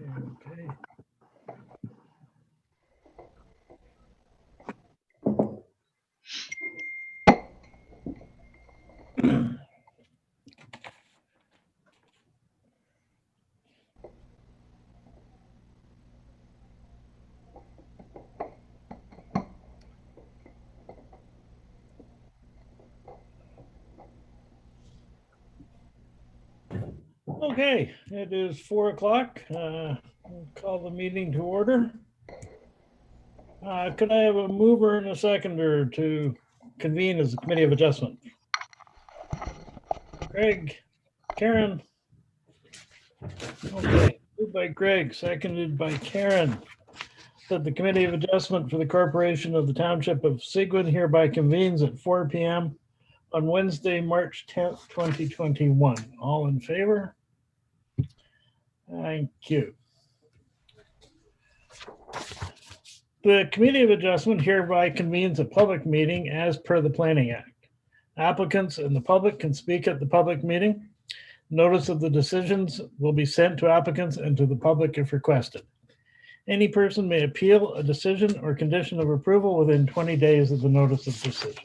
Okay. Okay, it is 4 o'clock. We'll call the meeting to order. Could I have a mover and a seconder to convene as a committee of adjustment? Greg, Karen. Okay, moved by Greg, seconded by Karen. That the committee of adjustment for the corporation of the township of Seguin hereby convenes at 4 p.m. on Wednesday, March 10th, 2021. All in favor? Thank you. The Committee of Adjustment hereby convenes a public meeting as per the Planning Act. Applicants and the public can speak at the public meeting. Notice of the decisions will be sent to applicants and to the public if requested. Any person may appeal a decision or condition of approval within 20 days of the notice of decision.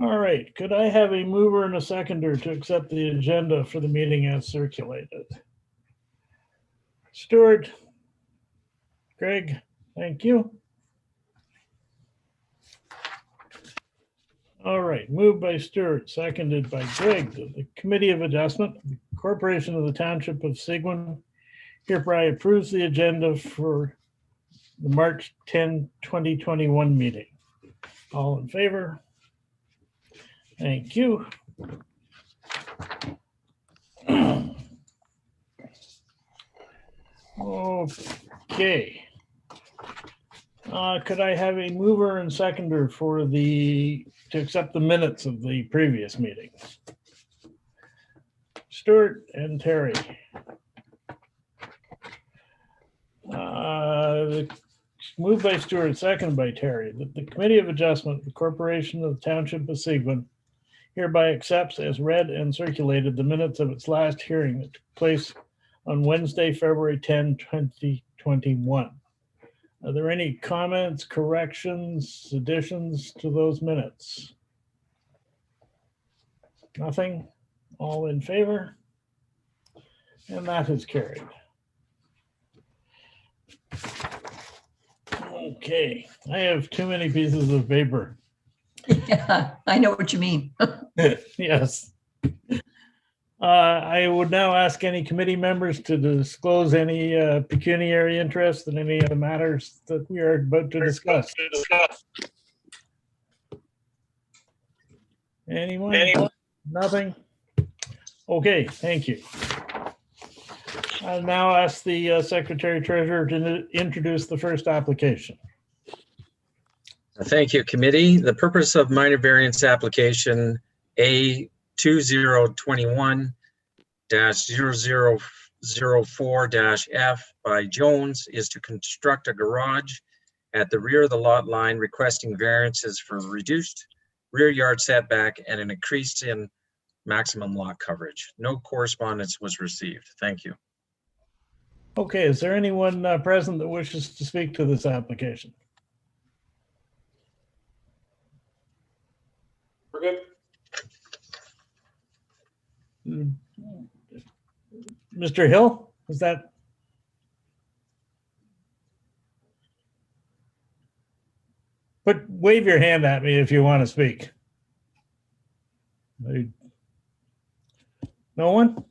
All right, could I have a mover and a seconder to accept the agenda for the meeting as circulated? Stuart, Greg, thank you. All right, moved by Stuart, seconded by Greg. The Committee of Adjustment, the Corporation of the Township of Seguin hereby approves the agenda for the March 10, 2021 meeting. All in favor? Thank you. Okay. Could I have a mover and seconder for to accept the minutes of the previous meeting? Stuart and Terry. Moved by Stuart, seconded by Terry, that the Committee of Adjustment, the Corporation of the Township of Seguin, hereby accepts as read and circulated the minutes of its last hearing that took place on Wednesday, February 10, 2021. Are there any comments, corrections, additions to those minutes? Nothing? All in favor? And that is carried. Okay, I have too many pieces of paper. Yeah, I know what you mean. Yes. I would now ask any committee members to disclose any pecuniary interest in any of the matters that we are about to discuss. Anyone? Nothing? Okay, thank you. I'll now ask the Secretary Treasurer to introduce the first application. Thank you, committee. The purpose of minor variance application A2021-0004-F by Jones is to construct a garage at the rear of the lot line, requesting variances for reduced rear yard setback and an increase in maximum lot coverage. No correspondence was received. Thank you. Okay, is there anyone present that wishes to speak to this application? We're good. Mr. Hill, is that? Wave your hand at me if you want to speak. No one?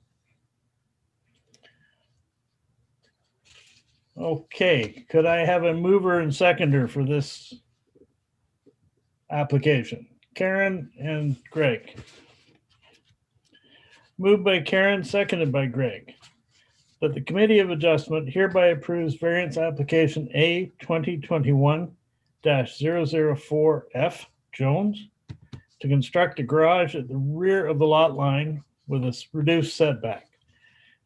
Okay, could I have a mover and seconder for this application? Karen and Greg. Moved by Karen, seconded by Greg. That the Committee of Adjustment hereby approves variance application A 2021-004F Jones to construct a garage at the rear of the lot line with a reduced setback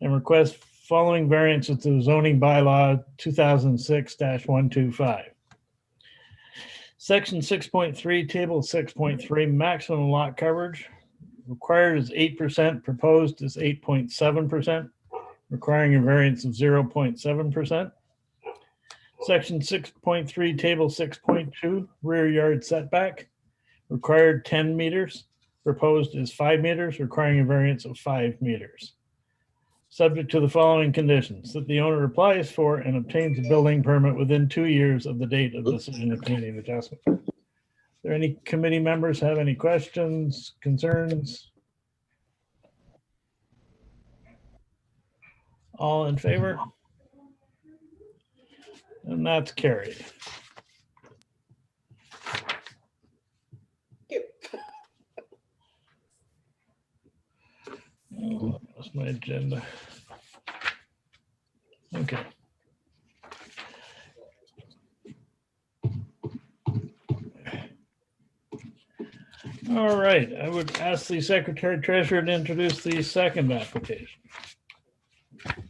and request following variances to the zoning bylaw 2006-125. Section 6.3, table 6.3, maximum lot coverage required is 8%, proposed is 8.7%, requiring a variance of 0.7%. Section 6.3, table 6.2, rear yard setback, required 10 meters, proposed is 5 meters, requiring a variance of 5 meters. Subject to the following conditions: that the owner applies for and obtains a building permit within 2 years of the date of decision of committee of adjustment. Are there any committee members have any questions, concerns? All in favor? And that's carried. Oh, that's my agenda. Okay. All right, I would ask the secretary treasurer to introduce the second application.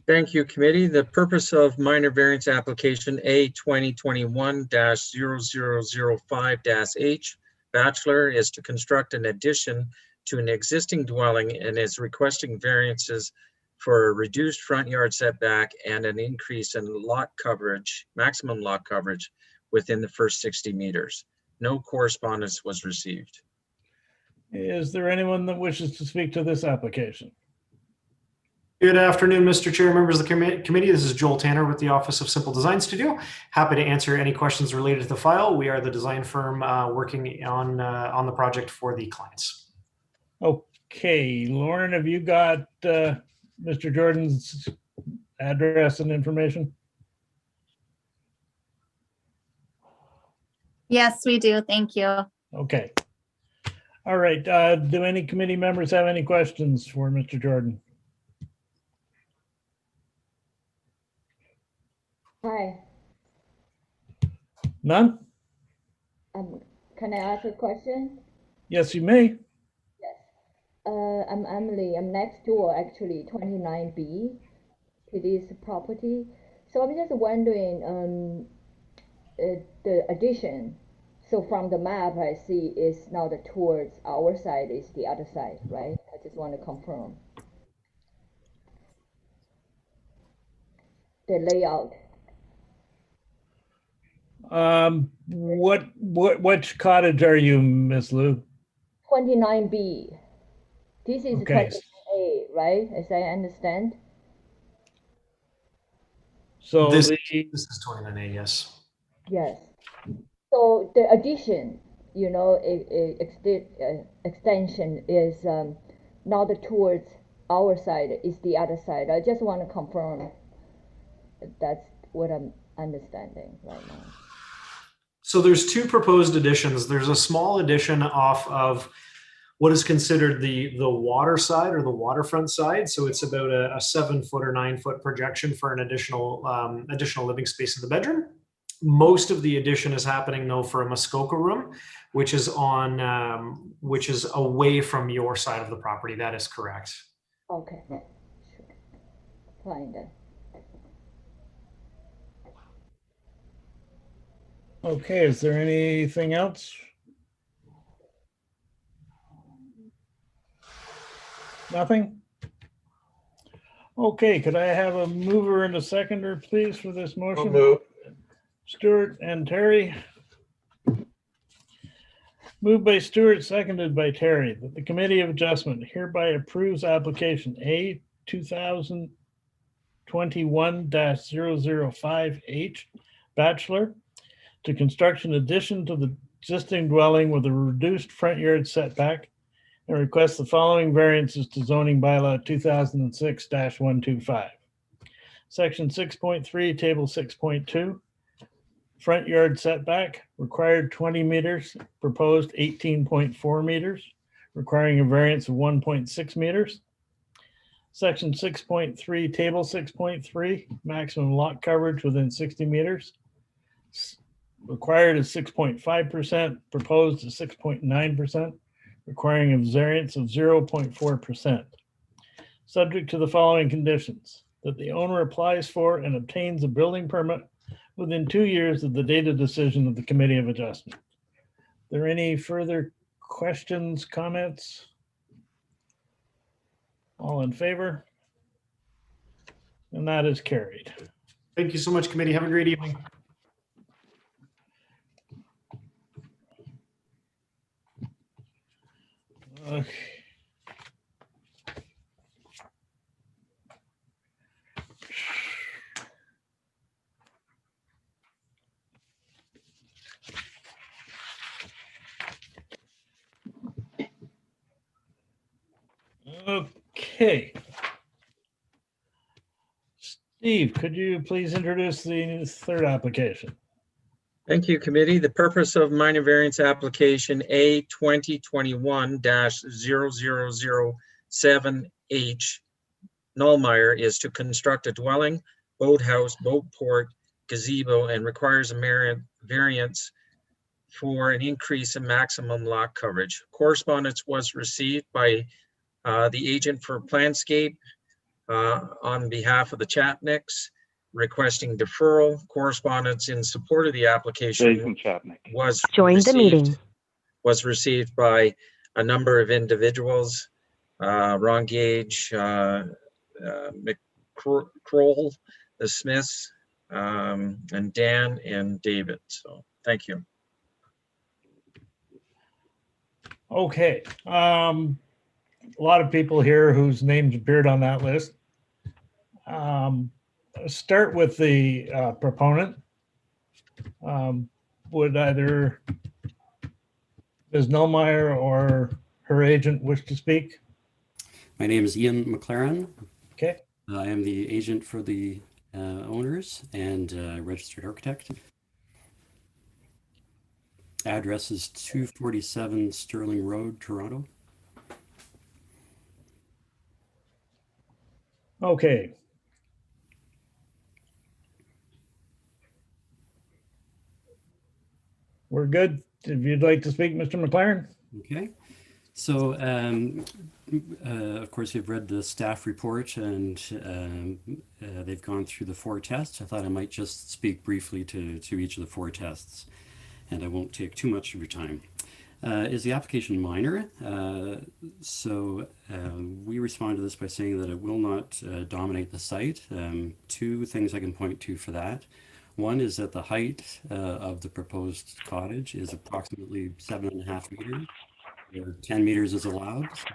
Thank you, committee. The purpose of minor variance application A 2021-0005-H Bachelor is to construct an addition to an existing dwelling and is requesting variances for a reduced front yard setback and an increase in lot coverage, maximum lot coverage within the first 60 meters. No correspondence was received. Is there anyone that wishes to speak to this application? Good afternoon, Mr. Chair, members of the committee. This is Joel Tanner with the Office of Simple Design Studio. Happy to answer any questions related to the file. We are the design firm working on the project for the clients. Okay, Lauren, have you got Mr. Jordan's address and information? Yes, we do. Thank you. Okay. All right. Do any committee members have any questions for Mr. Jordan? Hi, None? can I ask a question? Yes, you may. I'm Emily. I'm next door, actually, 29B to this property. So I'm just wondering, the addition. So from the map, I see is now towards our side, is the other side, right? I just want to confirm the layout. Which cottage are you, Miss Lou? 29B. This is Okay. 29A, right? As I understand. So This the, is 29A, yes. Yes. So the addition, extension is not towards our side, is the other side. I just want to confirm that's what I'm understanding right now. So there's two proposed additions. There's a small addition off of what is considered the water side or the waterfront side. So it's about a 7-foot or 9-foot projection for an additional living space in the bedroom. Most of the addition is happening though for a Muskoka room, which is away from your side of the property. That is correct. Okay, sure. Fine then. okay, is there anything else? Nothing? Okay, could I have a mover and a seconder, please, for this motion? Stuart and Terry. Moved by Stuart, seconded by Terry, that the Committee of Adjustment hereby approves application A 2021-005H Bachelor to construct an addition to the existing dwelling with a reduced front yard setback and request the following variances to zoning bylaw 2006-125. Section 6.3, table 6.2. Front yard setback, required 20 meters, proposed 18.4 meters, requiring a variance of 1.6 meters. Section 6.3, table 6.3, maximum lot coverage within 60 meters. Required is 6.5%, proposed is 6.9%, requiring a variance of 0.4%. Subject to the following conditions: that the owner applies for and obtains a building permit within 2 years of the date of decision of the Committee of Adjustment. Are there any further questions, comments? All in favor? And that is carried. Thank you so much, committee. Have a great evening. Okay. Okay. Steve, could you please introduce the third application? Thank you, committee. The purpose of minor variance application A 2021-0007H Nullmeyer is to construct a dwelling, boathouse, boat port, gazebo, and requires a variance for an increase in maximum lot coverage. Correspondence was received by the agent for Planscape on behalf of the Chapnicks requesting deferral. Correspondence in support of the application was received by a number of individuals, Ron Gage, McCroll, the Smiths, and Dan and David. So thank you. Okay. A lot of people here whose names appeared on that list. Start with the proponent. Would either Ms. Nullmeyer or her agent wish to speak? My name is Ian McLaren. Okay. I am the agent for the owners and registered architect. Address is 247 Sterling Road, Toronto. Okay. We're good. If you'd like to speak, Mr. McLaren. Okay. So, of course, you've read the staff report and they've gone through the 4 tests. I thought I might just speak briefly to each of the 4 tests, and I won't take too much of your time. Is the application minor? We respond to this by saying that it will not dominate the site. 2 things I can point to for that. One is that the height of the proposed cottage is approximately 7.5 meters. 10 meters is allowed. So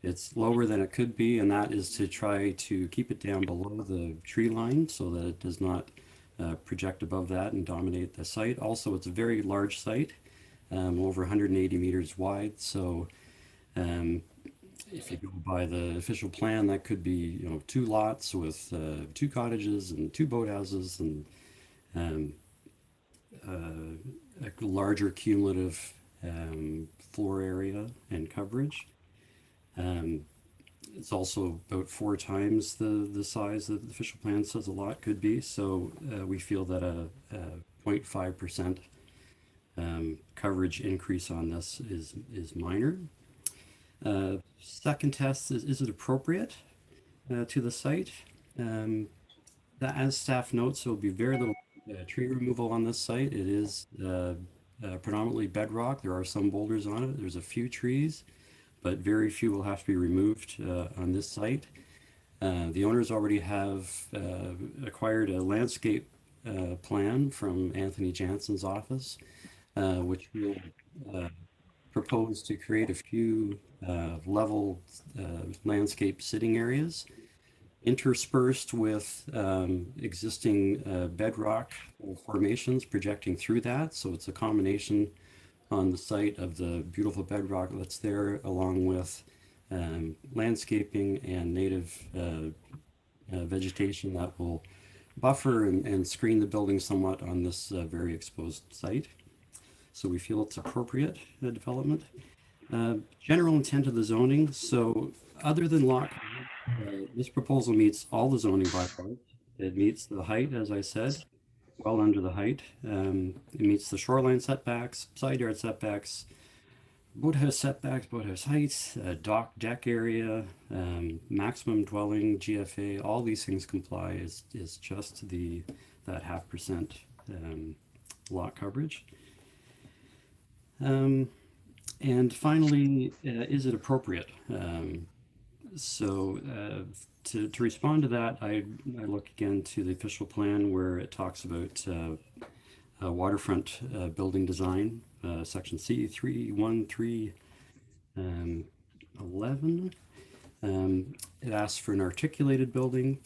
it's lower than it could be, and that is to try to keep it down below the tree line so that it does not project above that and dominate the site. Also, it's a very large site, over 180 meters wide. So if you go by the official plan, that could be 2 lots with 2 cottages and 2 boathouses and a larger cumulative floor area and coverage. It's also about 4 times the size that the official plan says a lot could be. So we feel that a 0.5% coverage increase on this is minor. Second test is it appropriate to the site? As staff notes, there will be very little tree removal on this site. It is predominantly bedrock. There are some boulders on it. There's a few trees, but very few will have to be removed on this site. The owners already have acquired a landscape plan from Anthony Jansen's office, which will propose to create a few level landscape sitting areas interspersed with existing bedrock formations projecting through that. So it's a combination on the site of the beautiful bedrock that's there, along with landscaping and native vegetation that will buffer and screen the building somewhat on this very exposed site. So we feel it's appropriate development. General intent of the zoning. So other than lot, this proposal meets all the zoning bylaws. It meets the height, as I said, well under the height. It meets the shoreline setbacks, side yard setbacks, boathouse heights, deck area, maximum dwelling, GFA, all these things comply. Is just that 0.5% lot coverage. And finally, is it appropriate? So to respond to that, I look again to the official plan where it talks about waterfront building design, section C 313 11. It asks for an articulated building.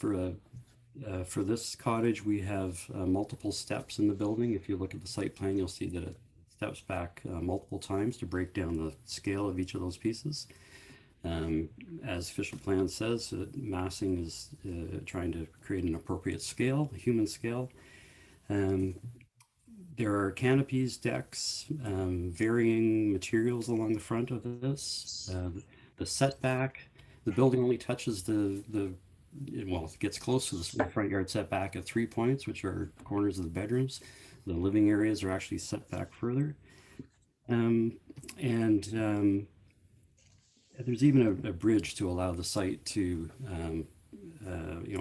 For this cottage, we have multiple steps in the building. If you look at the site plan, you'll see that it steps back multiple times to break down the scale of each of those pieces. As official plan says, massing is trying to create an appropriate scale, a human scale. There are canopies, decks, varying materials along the front of this. The setback, the building only touches well, it gets close to the front yard setback at 3 points, which are corners of the bedrooms. The living areas are actually set back further. There's even a bridge to allow the site to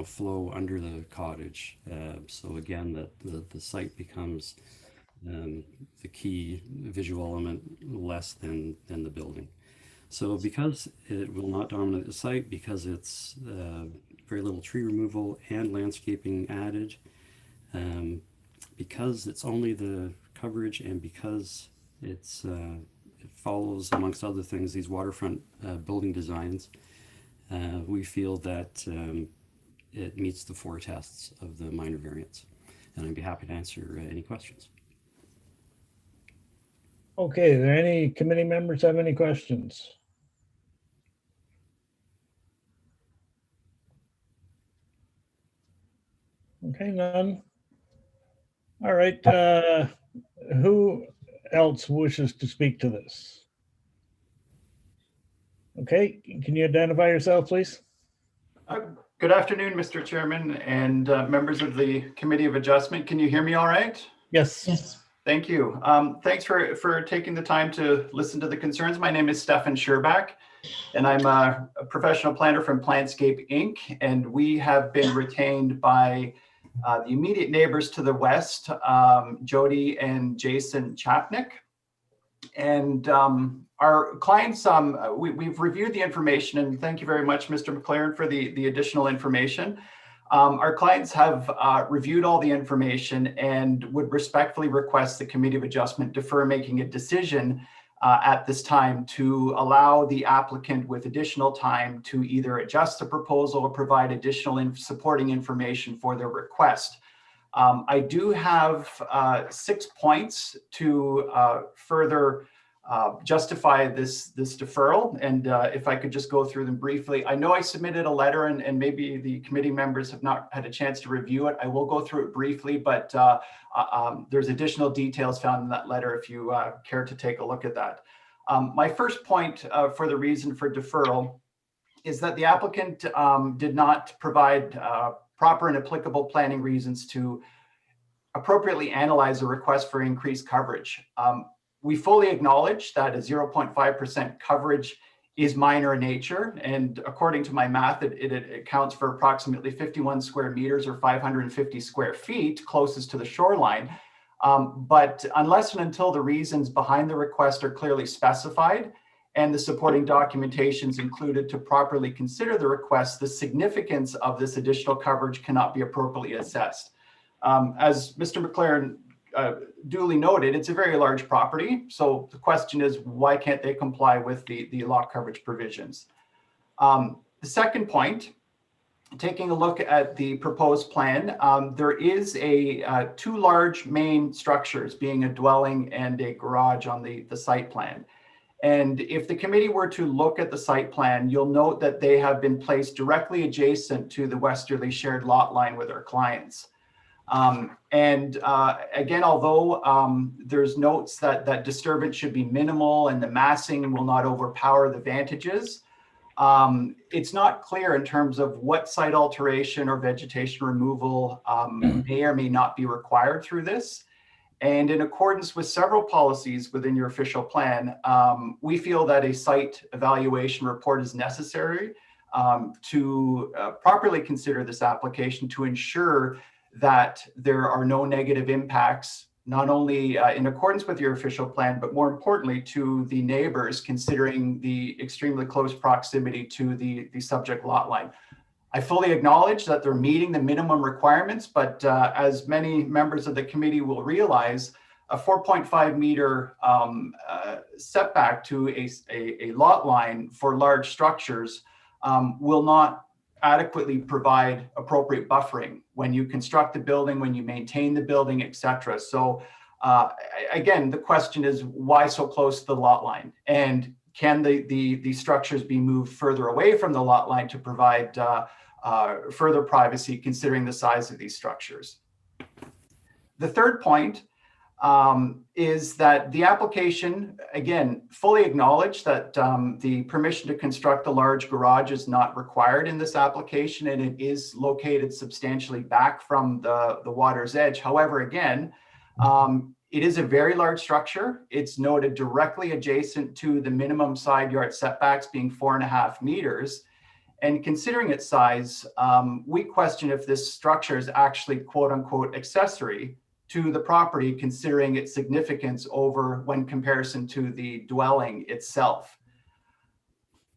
flow under the cottage. So again, the site becomes the key visual element less than the building. So because it will not dominate the site, because it's very little tree removal and landscaping added, because it's only the coverage, and because it follows, amongst other things, these waterfront building designs, we feel that it meets the 4 tests of the minor variance. And I'd be happy to answer any questions. Okay, are there any committee members have any questions? Okay, none. All right, who else wishes to speak to this? Okay, can you identify yourself, please? Good afternoon, Mr. Chairman and members of the Committee of Adjustment. Can you hear me all right? Yes. Yes. Thank you. Thanks for taking the time to listen to the concerns. My name is Stefan Scherbach, and I'm a professional planner from Plantscape Inc. And we have been retained by the immediate neighbors to the west, Jody and Jason Chapnick. And our clients, we've reviewed the information, and thank you very much, Mr. McLaren, for the additional information. Our clients have reviewed all the information and would respectfully request the Committee of Adjustment defer making a decision at this time to allow the applicant with additional time to either adjust the proposal or provide additional supporting information for their request. I do have 6 points to further justify this deferral, and if I could just go through them briefly. I know I submitted a letter, and maybe the committee members have not had a chance to review it. I will go through it briefly, but there's additional details found in that letter if you care to take a look at that. My first point for the reason for deferral is that the applicant did not provide proper and applicable planning reasons to appropriately analyze a request for increased coverage. We fully acknowledge that a 0.5% coverage is minor in nature, and according to my math, it accounts for approximately 51 square meters or 550 square feet closest to the shoreline. But unless and until the reasons behind the request are clearly specified and the supporting documentation is included to properly consider the request, the significance of this additional coverage cannot be appropriately assessed. As Mr. McLaren duly noted, it's a very large property. So the question is, why can't they comply with the lot coverage provisions? The second point, taking a look at the proposed plan, there is 2 large main structures, being a dwelling and a garage on the site plan. And if the committee were to look at the site plan, you'll note that they have been placed directly adjacent to the westerly shared lot line with our clients. Again, although there's notes that disturbance should be minimal and the massing will not overpower the vantages, it's not clear in terms of what site alteration or vegetation removal may or may not be required through this. And in accordance with several policies within your official plan, we feel that a site evaluation report is necessary to properly consider this application to ensure that there are no negative impacts not only in accordance with your official plan, but more importantly to the neighbors, considering the extremely close proximity to the subject lot line. I fully acknowledge that they're meeting the minimum requirements, but as many members of the committee will realize, a 4.5 meter setback to a lot line for large structures will not adequately provide appropriate buffering when you construct the building, when you maintain the building, etc. So again, the question is, why so close to the lot line? And can the structures be moved further away from the lot line to provide further privacy, considering the size of these structures? The third point is that the application, again, fully acknowledged that the permission to construct a large garage is not required in this application, and it is located substantially back from the water's edge. However, again, it is a very large structure. It's noted directly adjacent to the minimum side yard setbacks being 4.5 meters. And considering its size, we question if this structure is actually quote unquote accessory to the property, considering its significance over when comparison to the dwelling itself.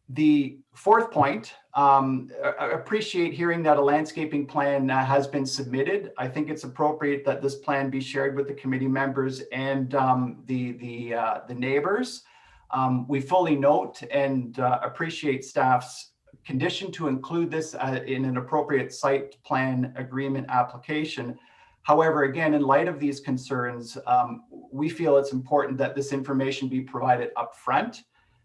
The fourth point, I appreciate hearing that a landscaping plan has been submitted. I think it's appropriate that this plan be shared with the committee members and the neighbors. We fully note and appreciate staff's condition to include this in an appropriate site plan agreement application. However, again, in light of these concerns, we feel it's important that this information be provided upfront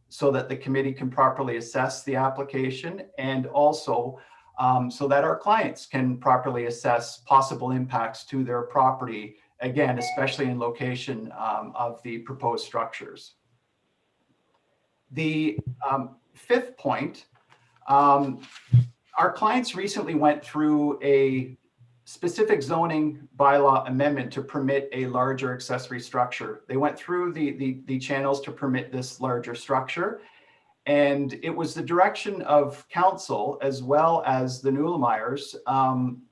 so that the committee can properly assess the application, and also so that our clients can properly assess possible impacts to their property, again, especially in location of the proposed structures. The fifth point, our clients recently went through a specific zoning bylaw amendment to permit a larger accessory structure. They went through the channels to permit this larger structure. And it was the direction of council as well as the Newlemeyers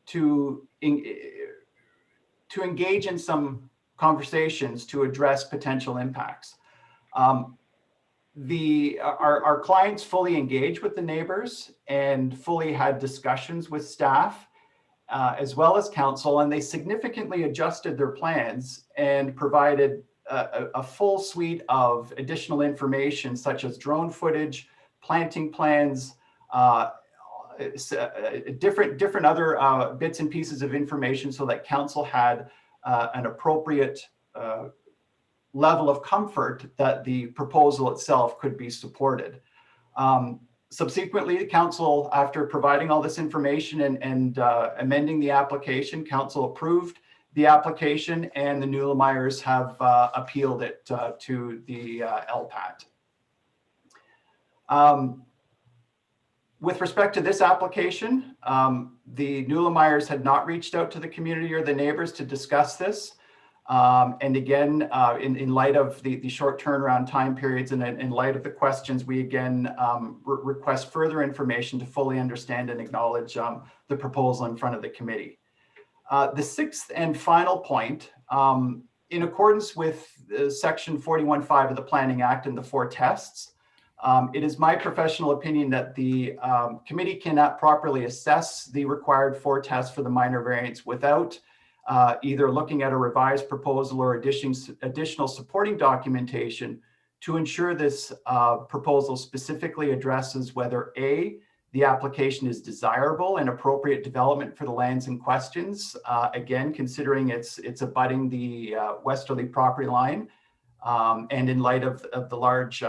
to engage in some conversations to address potential impacts. Our clients fully engaged with the neighbors and fully had discussions with staff as well as council, and they significantly adjusted their plans and provided a full suite of additional information, such as drone footage, planting plans, different other bits and pieces of information, so that council had an appropriate level of comfort that the proposal itself could be supported. Subsequently, the council, after providing all this information and amending the application, council approved the application, and the Newlemeyers have appealed it to the LPAT. With respect to this application, the Newlemeyers had not reached out to the community or the neighbors to discuss this. And again, in light of the short turnaround time periods and in light of the questions, we again request further information to fully understand and acknowledge the proposal in front of the committee. The sixth and final point, in accordance with Section 41.5 of the Planning Act and the 4 tests, it is my professional opinion that the committee cannot properly assess the required 4 tests for the minor variance without either looking at a revised proposal or additional supporting documentation to ensure this proposal specifically addresses whether A, the application is desirable and appropriate development for the lands in questions, again, considering it's abutting the westerly property line, and in light of the large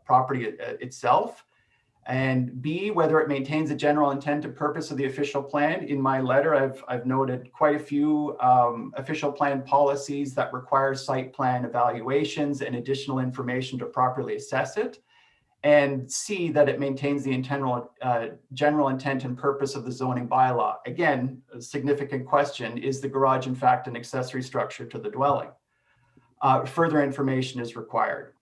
property itself. And B, whether it maintains the general intent and purpose of the official plan. In my letter, I've noted quite a few official plan policies that require site plan evaluations and additional information to properly assess it. And C, that it maintains the general intent and purpose of the zoning bylaw. Again, a significant question, is the garage in fact an accessory structure to the dwelling? Further information is required.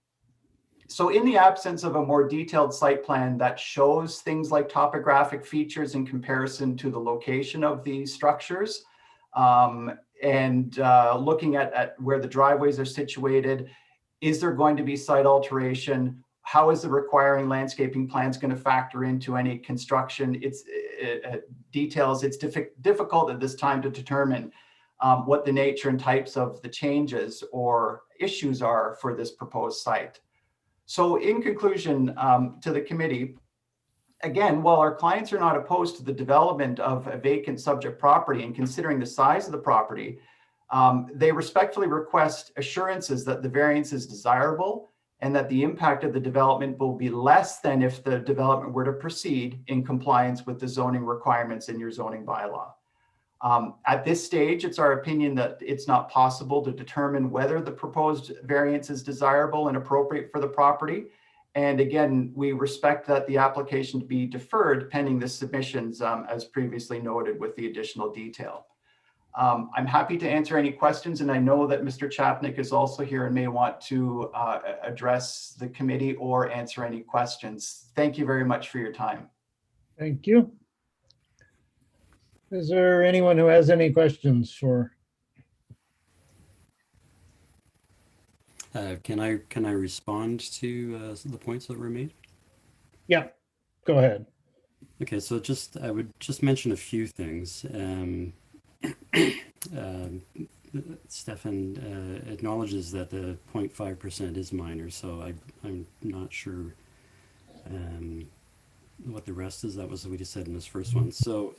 So in the absence of a more detailed site plan that shows things like topographic features in comparison to the location of these structures, and looking at where the driveways are situated. Is there going to be site alteration? How is the requiring landscaping plans going to factor into any construction? It's details. It's difficult at this time to determine what the nature and types of the changes or issues are for this proposed site. So in conclusion, to the committee, again, while our clients are not opposed to the development of a vacant subject property and considering the size of the property, they respectfully request assurances that the variance is desirable and that the impact of the development will be less than if the development were to proceed in compliance with the zoning requirements in your zoning bylaw. At this stage, it's our opinion that it's not possible to determine whether the proposed variance is desirable and appropriate for the property. And again, we respect that the application be deferred pending the submissions, as previously noted, with the additional detail. I'm happy to answer any questions, and I know that Mr. Chapnick is also here and may want to address the committee or answer any questions. Thank you very much for your time. Thank you. Is there anyone who has any questions for? Can I respond to the points that were made? Yeah, go ahead. Okay, so I would just mention a few things. Stefan acknowledges that the 0.5% is minor, so I'm not sure what the rest is. That was what we just said in this first one. So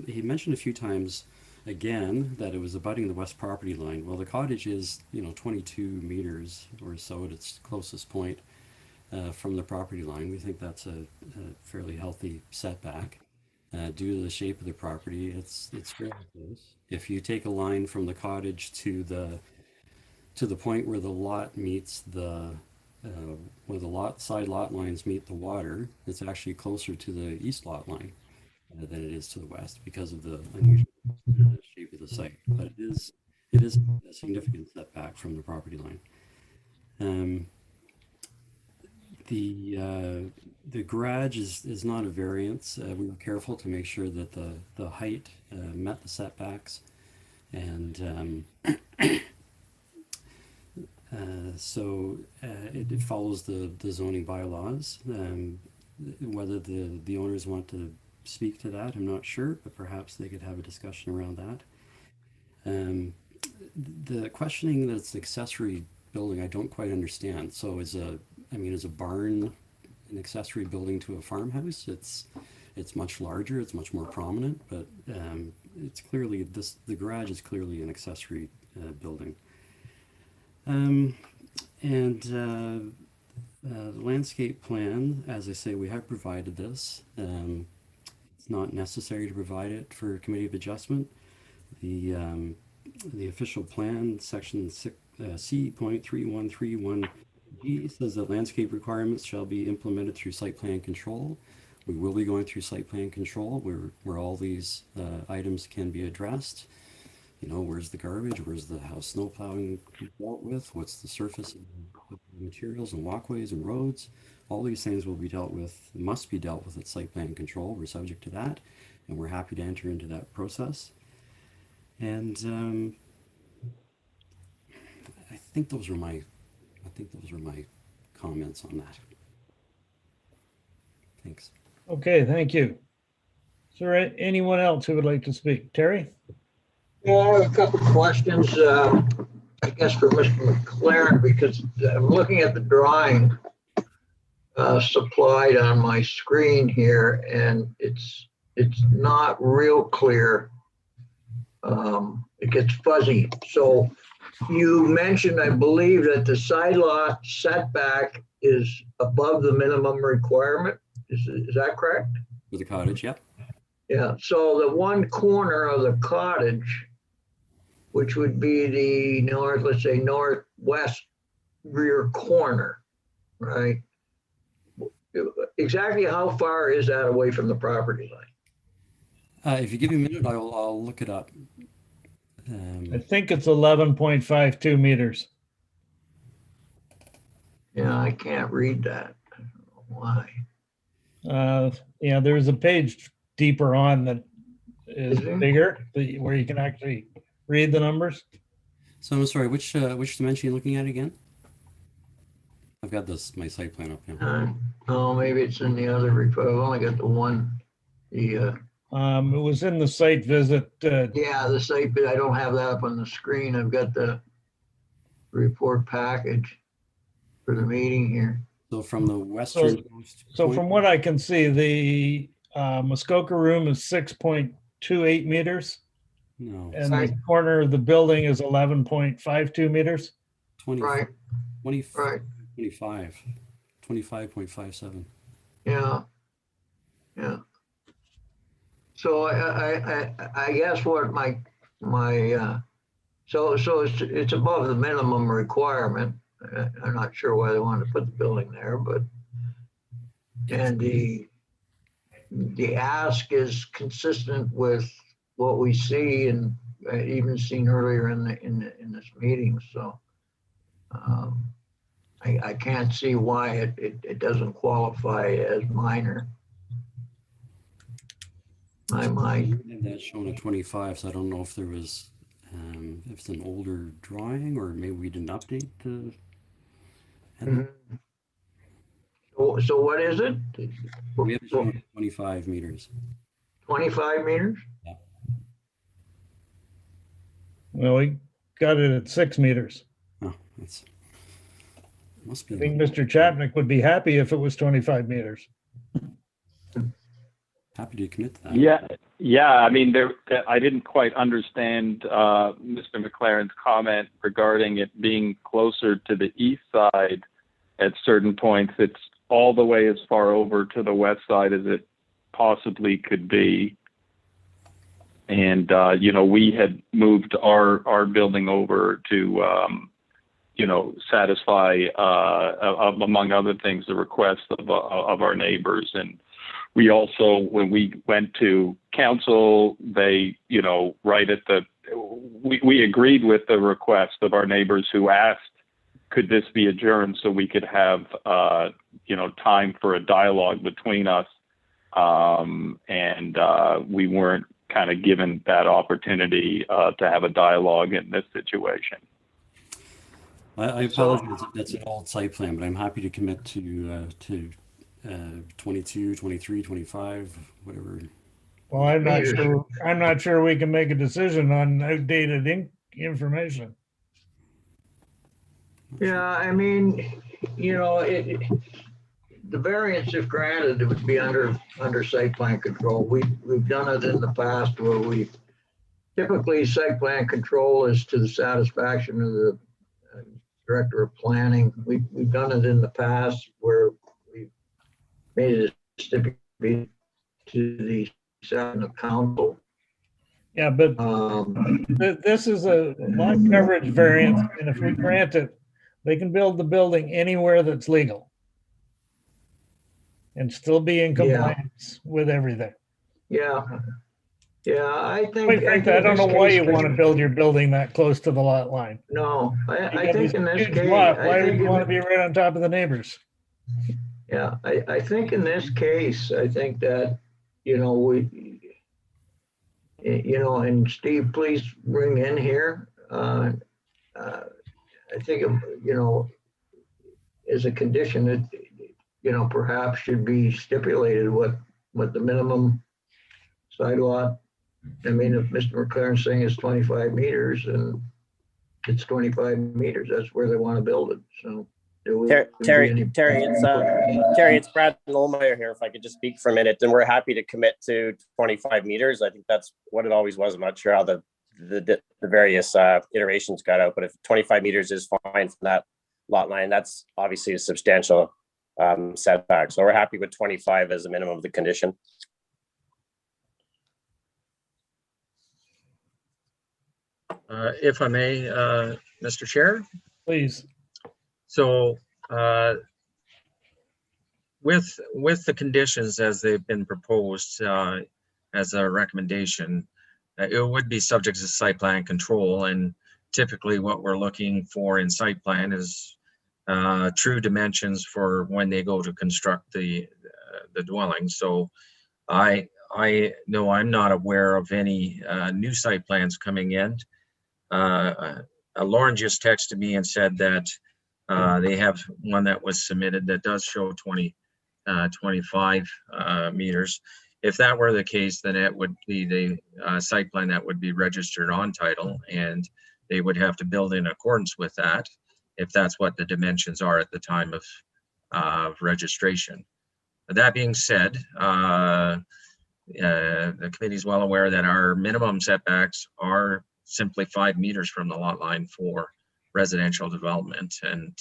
he mentioned a few times again that it was abutting the west property line. Well, the cottage is 22 meters or so at its closest point from the property line. We think that's a fairly healthy setback. Due to the shape of the property, it's fairly close. If you take a line from the cottage to the point where the lot meets where the side lot lines meet the water, it's actually closer to the east lot line than it is to the west because of the unusual shape of the site. But it is a significant setback from the property line. The garage is not a variance. We were careful to make sure that the height met the setbacks, and so it follows the zoning bylaws. Whether the owners want to speak to that, I'm not sure, but perhaps they could have a discussion around that. The questioning that it's an accessory building, I don't quite understand. So is a barn an accessory building to a farmhouse? It's much larger, it's much more prominent, but it's clearly the garage is clearly an accessory building. The landscape plan, as I say, we have provided this. It's not necessary to provide it for a committee of adjustment. The official plan, section C.3131G, says that landscape requirements shall be implemented through site plan control. We will be going through site plan control where all these items can be addressed. Where's the garbage? Where's the how snow plowing dealt with? What's the surface of the materials and walkways and roads? All these things will be must be dealt with at site plan control. We're subject to that, and we're happy to enter into that process. And I think those are my comments on that. Thanks. Okay, thank you. Is there anyone else who would like to speak? Terry? Yeah, I have a couple questions, I guess for Mr. McLaren, because I'm looking at the drawing supplied on my screen here, and it's not real clear. It gets fuzzy. So you mentioned, I believe, that the side lot setback is above the minimum requirement. Is that correct? For the cottage, yeah. Yeah, so the one corner of the cottage, which would be the let's say northwest rear corner, right? Exactly how far is that away from the property line? If you give me a minute, I'll look it up. I think it's 11.52 meters. Yeah, I can't read that. I don't know why. Yeah, there's a page deeper on that is Is there? bigger, where you can actually read the numbers? So I'm sorry, which dimension are you looking at again? I've got my site plan up now. Oh, maybe it's in the other report. I've only got the one. The It was in the site visit. yeah, the site, but I don't have that up on the screen. I've got the report package for the meeting here. So from the westernmost So point, from what I can see, the Muskoka room is 6.28 meters, no, and Right. the corner of the building is 11.52 meters. 20, Right, 20, right. 25.57. Yeah. Yeah. So I guess what so it's above the minimum requirement. I'm not sure why they wanted to put the building there, but and the ask is consistent with what we see and even seen earlier in this meeting. So I can't see why it doesn't qualify as minor. That's shown at 25, so I don't know if there was, if it's an older drawing or maybe we didn't update the. Mhm. So what is it? We have it shown at 25 meters. 25 meters? Well, we got it at 6 meters. Oh, that's must be. I think Mr. Chapnick would be happy if it was 25 meters. Happy to commit to that. Yeah. I mean, I didn't quite understand Mr. McLaren's comment regarding it being closer to the east side at certain points. It's all the way as far over to the west side as it possibly could be. And, we had moved our building over to, satisfy, among other things, the request of our neighbors. And we also, when we went to council, they, right at we agreed with the request of our neighbors who asked, could this be adjourned so we could have, time for a dialogue between us? And we weren't kind of given that opportunity to have a dialogue in this situation. I apologize if that's an old site plan, but I'm happy to commit to 22, 23, 25, whatever. Well, I'm not sure we can make a decision on outdated information. Yeah, I mean, the variance, if granted, it would be under site plan control. We've done it in the past where typically site plan control is to the satisfaction of the director of planning. We've done it in the past where we made it stipulated to the section of council. Yeah, but this is a lot coverage variance, and if we grant it, they can build the building anywhere that's legal and still be in compliance with everything. Yeah. I think. Quite frankly, I don't know why you want to build your building that close to the lot line. No, I think in this case. Why would you want to be right on top of the neighbors? Yeah, I think in this case, I think that, and Steve, please bring in here. I think, as a condition that, perhaps should be stipulated what the minimum side lot. I mean, if Mr. McLaren's saying it's 25 meters and it's 25 meters, that's where they want to build it. So. Terry, it's Brad Lolmeyer here. If I could just speak for a minute, and we're happy to commit to 25 meters. I think that's what it always was. I'm not sure how the various iterations got out, but if 25 meters is fine from that lot line, that's obviously a substantial setback. So we're happy with 25 as a minimum of the condition. If I may, Mr. Chair. Please. So with the conditions as they've been proposed as a recommendation, it would be subject to site plan control. And typically what we're looking for in site plan is true dimensions for when they go to construct the dwelling. So I know I'm not aware of any new site plans coming in. Lauren just texted me and said that they have one that was submitted that does show 25 meters. If that were the case, then it would be the site plan that would be registered on title, and they would have to build in accordance with that if that's what the dimensions are at the time of registration. That being said, the committee is well aware that our minimum setbacks are simply 5 meters from the lot line for residential development. And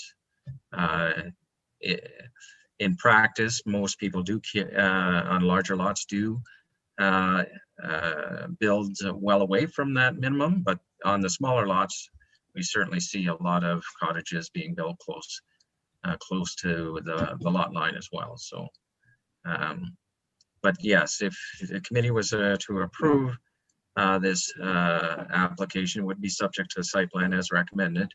in practice, most people do on larger lots do build well away from that minimum, but on the smaller lots, we certainly see a lot of cottages being built close to the lot line as well. So, but yes, if the committee was to approve this application, would be subject to the site plan as recommended.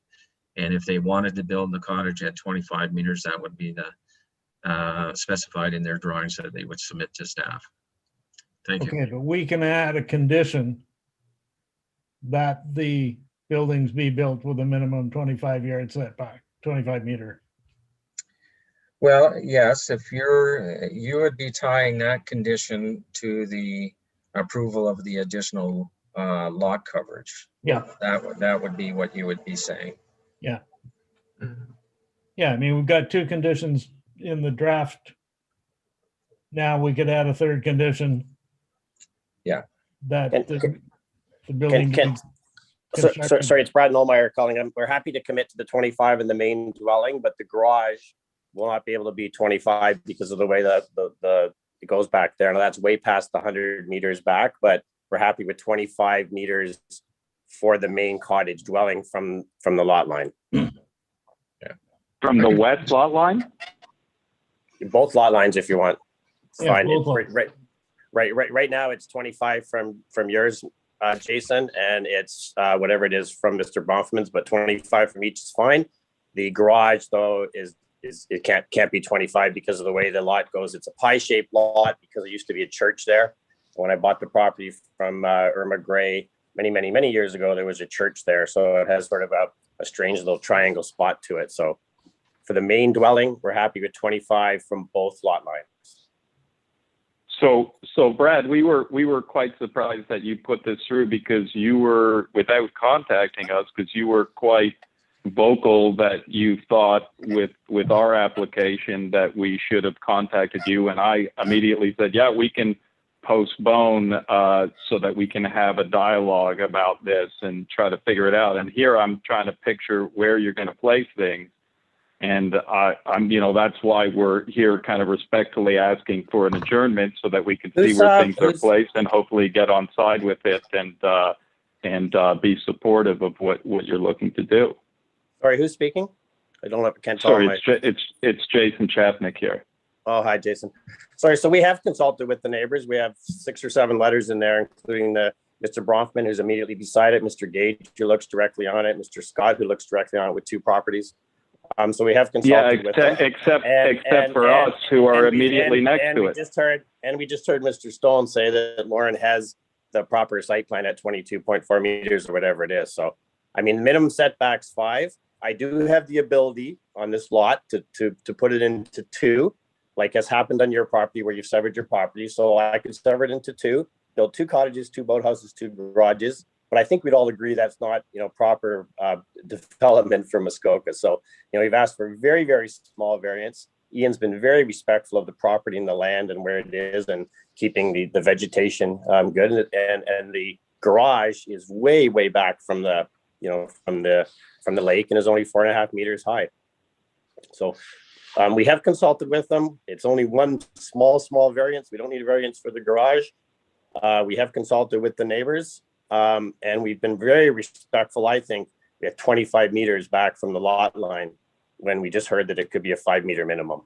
And if they wanted to build the cottage at 25 meters, that would be the specified in their drawings that they would submit to staff. Thank you. Okay, but we can add a condition that the buildings be built with a minimum 25-yard setback, 25-meter. Well, yes, if you would be tying that condition to the approval of the additional lot coverage. Yeah. That would be what you would be saying. Yeah. Yeah, I mean, we've got 2 conditions in the draft. Now we could add a 3rd condition. Yeah. That Can- the building. Sorry, it's Brad Nolmeyer calling. We're happy to commit to the 25 in the main dwelling, but the garage will not be able to be 25 because of the way that it goes back there. Now that's way past the 100 meters back, but we're happy with 25 meters for the main cottage dwelling from the lot line. From the west lot line? Both lot lines, if you want. It's Yeah, fine. both It's right now it's 25 from yours, Jason, and it's whatever it is from Mr. Bonfman's, but 25 from each is fine. The garage though is it can't be 25 because of the way the lot goes. It's a pie-shaped lot because there used to be a church there. When I bought the property from Irma Gray many years ago, there was a church there, so it has sort of a strange little triangle spot to it. So for the main dwelling, we're happy with 25 from both lot lines. So Brad, we were quite surprised that you put this through because you were, without contacting us, because you were quite vocal that you thought with our application that we should have contacted you. And I immediately said, yeah, we can postpone so that we can have a dialogue about this and try to figure it out. And here I'm trying to picture where you're going to place things. And I'm, that's why we're here kind of respectfully asking for an adjournment so that we can see where things are placed and hopefully get on side with it and be supportive of what you're looking to do. Sorry, who's speaking? Can't tell. Sorry, it's Jason Chapnick here. Oh, hi, Jason. Sorry, so we have consulted with the neighbors. We have 6 or 7 letters in there, including Mr. Bronfman, who's immediately beside it, Mr. Gage, who looks directly on it, Mr. Scott, who looks directly on it with 2 properties. So we have consulted with them. Except for us, who are immediately next to it. We just heard Mr. Stone say that Lauren has the proper site plan at 22.4 meters or whatever it is. So, I mean, minimum setbacks 5. I do have the ability on this lot to put it into 2, like has happened on your property where you've severed your property. So I could sever it into 2, build 2 cottages, 2 boathouses, 2 garages. But I think we'd all agree that's not, proper development for Muskoka. So, we've asked for a very, very small variance. Ian's been very respectful of the property and the land and where it is and keeping the vegetation good. And the garage is way, way back from the lake and is only 4.5 meters high. So we have consulted with them. It's only one small variance. We don't need a variance for the garage. We have consulted with the neighbors. And we've been very respectful. I think we have 25 meters back from the lot line when we just heard that it could be a 5-meter minimum.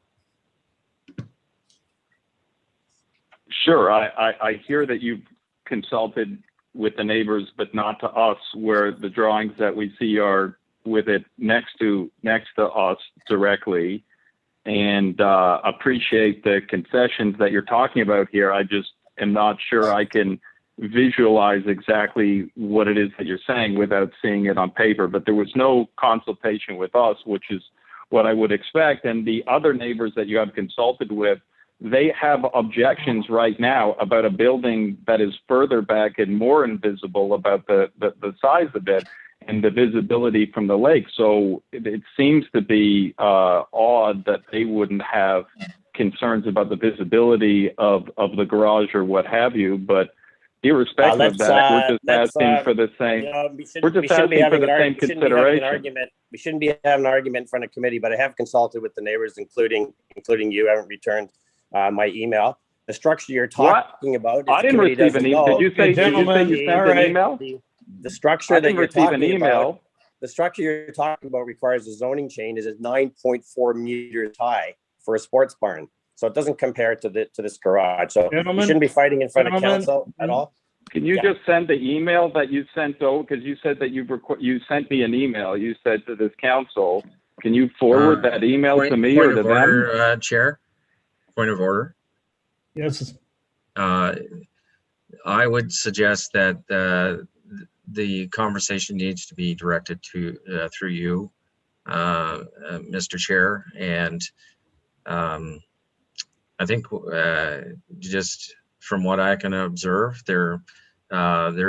Sure. I hear that you've consulted with the neighbors, but not to us, where the drawings that we see are with it next to us directly, and appreciate the concessions that you're talking about here. I just am not sure I can visualize exactly what it is that you're saying without seeing it on paper. But there was no consultation with us, which is what I would expect. And the other neighbors that you have consulted with, they have objections right now about a building that is further back and more invisible about the size of it and the visibility from the lake. So it seems to be odd that they wouldn't have concerns about the visibility of the garage or what have you. But irrespective of that, we're just asking for the same. We're just asking for the same consideration. We shouldn't be having an argument in front of committee, but I have consulted with the neighbors, including you. I haven't returned my email. The structure you're talking about. I didn't receive an email. Did you say you sent an email? The structure that you're talking about. The structure you're talking about requires a zoning change. Is 9.4 meters high for a sports barn. So it doesn't compare to this garage. So you shouldn't be fighting in front of council at all. Can you just send the email that you sent over? Because you said that you sent me an email. You said to this council. Can you forward that email to me or to them? Chair, point of order. Yes. I would suggest that the conversation needs to be directed to through you, Mr. Chair, and I think just from what I can observe, there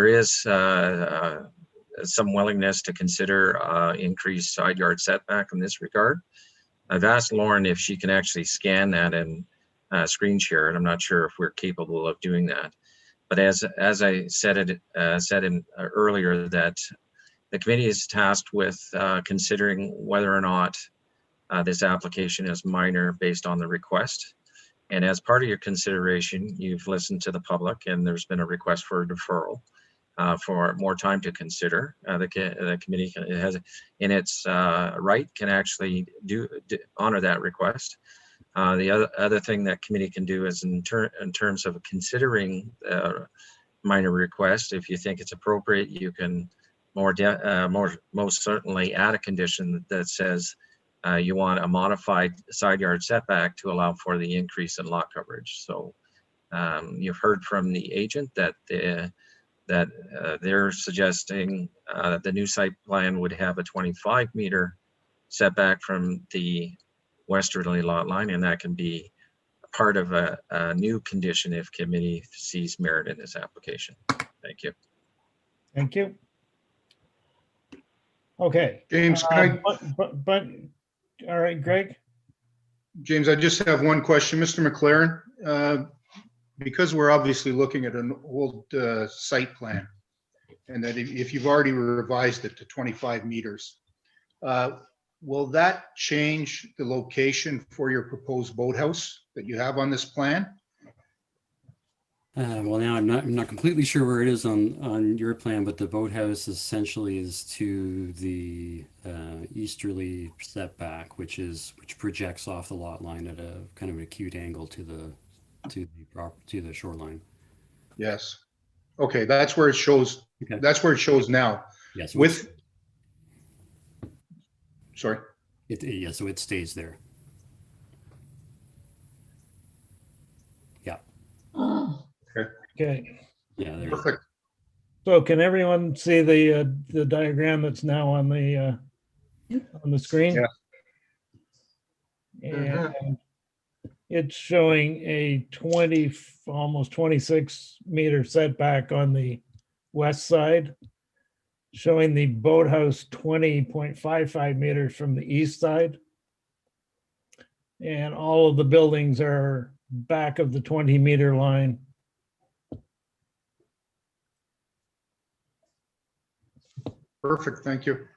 is some willingness to consider increased side yard setback in this regard. I've asked Lauren if she can actually scan that and screen share it. I'm not sure if we're capable of doing that. But as I said earlier, that the committee is tasked with considering whether or not this application is minor based on the request. And as part of your consideration, you've listened to the public, and there's been a request for a deferral for more time to consider. The committee has, in its right, can actually honor that request. The other thing that committee can do is in terms of considering minor request, if you think it's appropriate, you can most certainly add a condition that says you want a modified side yard setback to allow for the increase in lot coverage. So you've heard from the agent that they're suggesting the new site plan would have a 25-meter setback from the westerly lot line, and that can be part of a new condition if committee sees merit in this application. Thank you. Thank you. Okay. James, but all right, Greg. James, I just have one question. Mr. McLaren, because we're obviously looking at an old site plan, and that if you've already revised it to 25 meters, will that change the location for your proposed boathouse that you have on this plan? Well, now I'm not completely sure where it is on your plan, but the boathouse essentially is to the easterly setback, which projects off the lot line at a kind of an acute angle to the shoreline. Yes. Okay, that's where it shows. Okay. That's where it shows now. Yes. With. Sorry. Yeah, so it stays there. Yeah. Okay. Yeah. Perfect. So can everyone see the diagram that's now on the screen? Yeah. And it's showing a almost 26-meter setback on the west side, showing the boathouse 20.55 meters from the east side. And all of the buildings are back of the 20-meter line. Perfect. Thank you.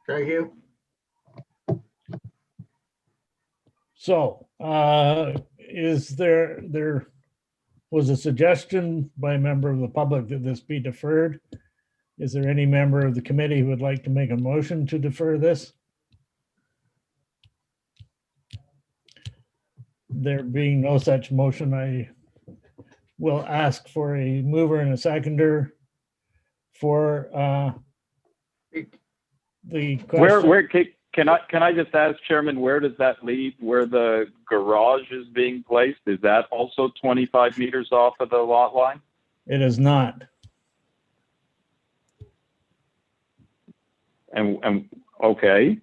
Thank you. So is there was a suggestion by a member of the public that this be deferred? Is there any member of the committee who would like to make a motion to defer this? There being no such motion, I will ask for a mover and a seconder for the question. Where can I just ask, Chairman, where does that leave where the garage is being placed? Is that also 25 meters off of the lot line? It is not. And okay,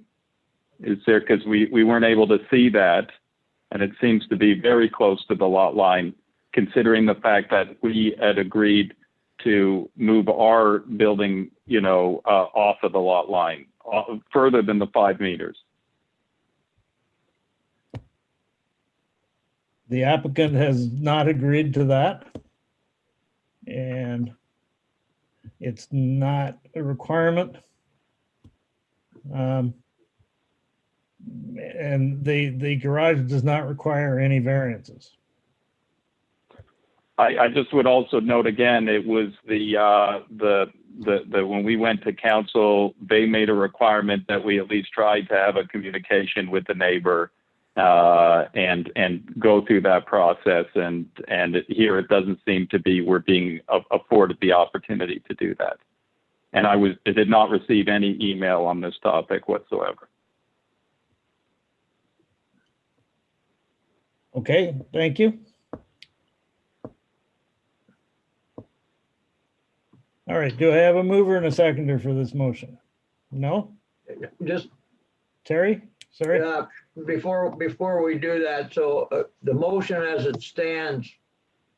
is there, because we weren't able to see that, and it seems to be very close to the lot line, considering the fact that we had agreed to move our building, off of the lot line, further than the 5 meters. The applicant has not agreed to that. And it's not a requirement. And the garage does not require any variances. I just would also note again, it was the when we went to council, they made a requirement that we at least tried to have a communication with the neighbor and go through that process. And here it doesn't seem to be, we're being afforded the opportunity to do that. And I did not receive any email on this topic whatsoever. Okay, thank you. All right, do I have a mover and a seconder for this motion? No? Just, Terry, sorry. before we do that, so the motion as it stands,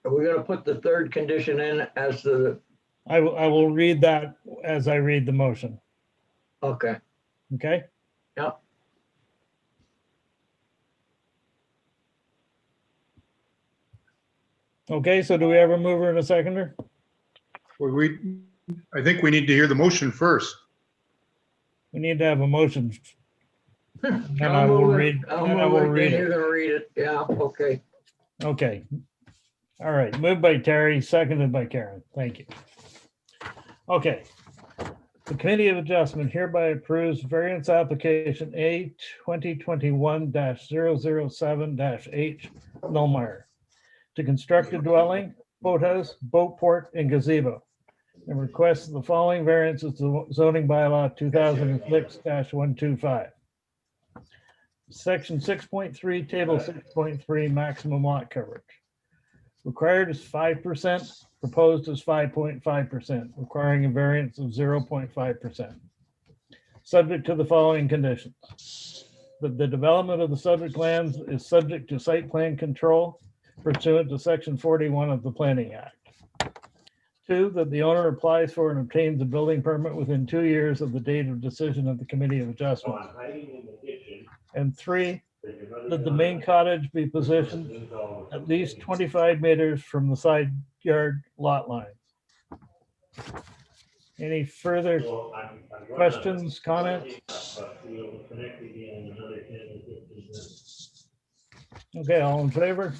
are we gonna put the third condition in as the, I will read that as I read the motion, okay, okay? yeah. Okay, so do we have a mover and a seconder? Well, I think we need to hear the motion first. We need to have a motion. And I I'll will move read, it. I'll and I move will it, read then you're it. gonna read it, yeah, okay. Okay. All right, moved by Terry, seconded by Karen. Thank you. Okay. The Committee of Adjustment hereby approves variance application A 2021-007-H Nullmeyer to construct a dwelling, boathouse, boatport, and gazebo, and requests the following variances to zoning bylaw 2006-125. Section 6.3, table 6.3, maximum lot coverage. Required is 5%, proposed is 5.5%, requiring a variance of 0.5%. Subject to the following conditions. That the development of the subject lands is subject to site plan control pursuant to section 41 of the Planning Act. 2, that the owner applies for and obtains a building permit within 2 years of the date of decision of the Committee of Adjustment. And 3, that the main cottage be positioned at least 25 meters from the side yard lot lines. Any further questions, comments? Okay, all in favor?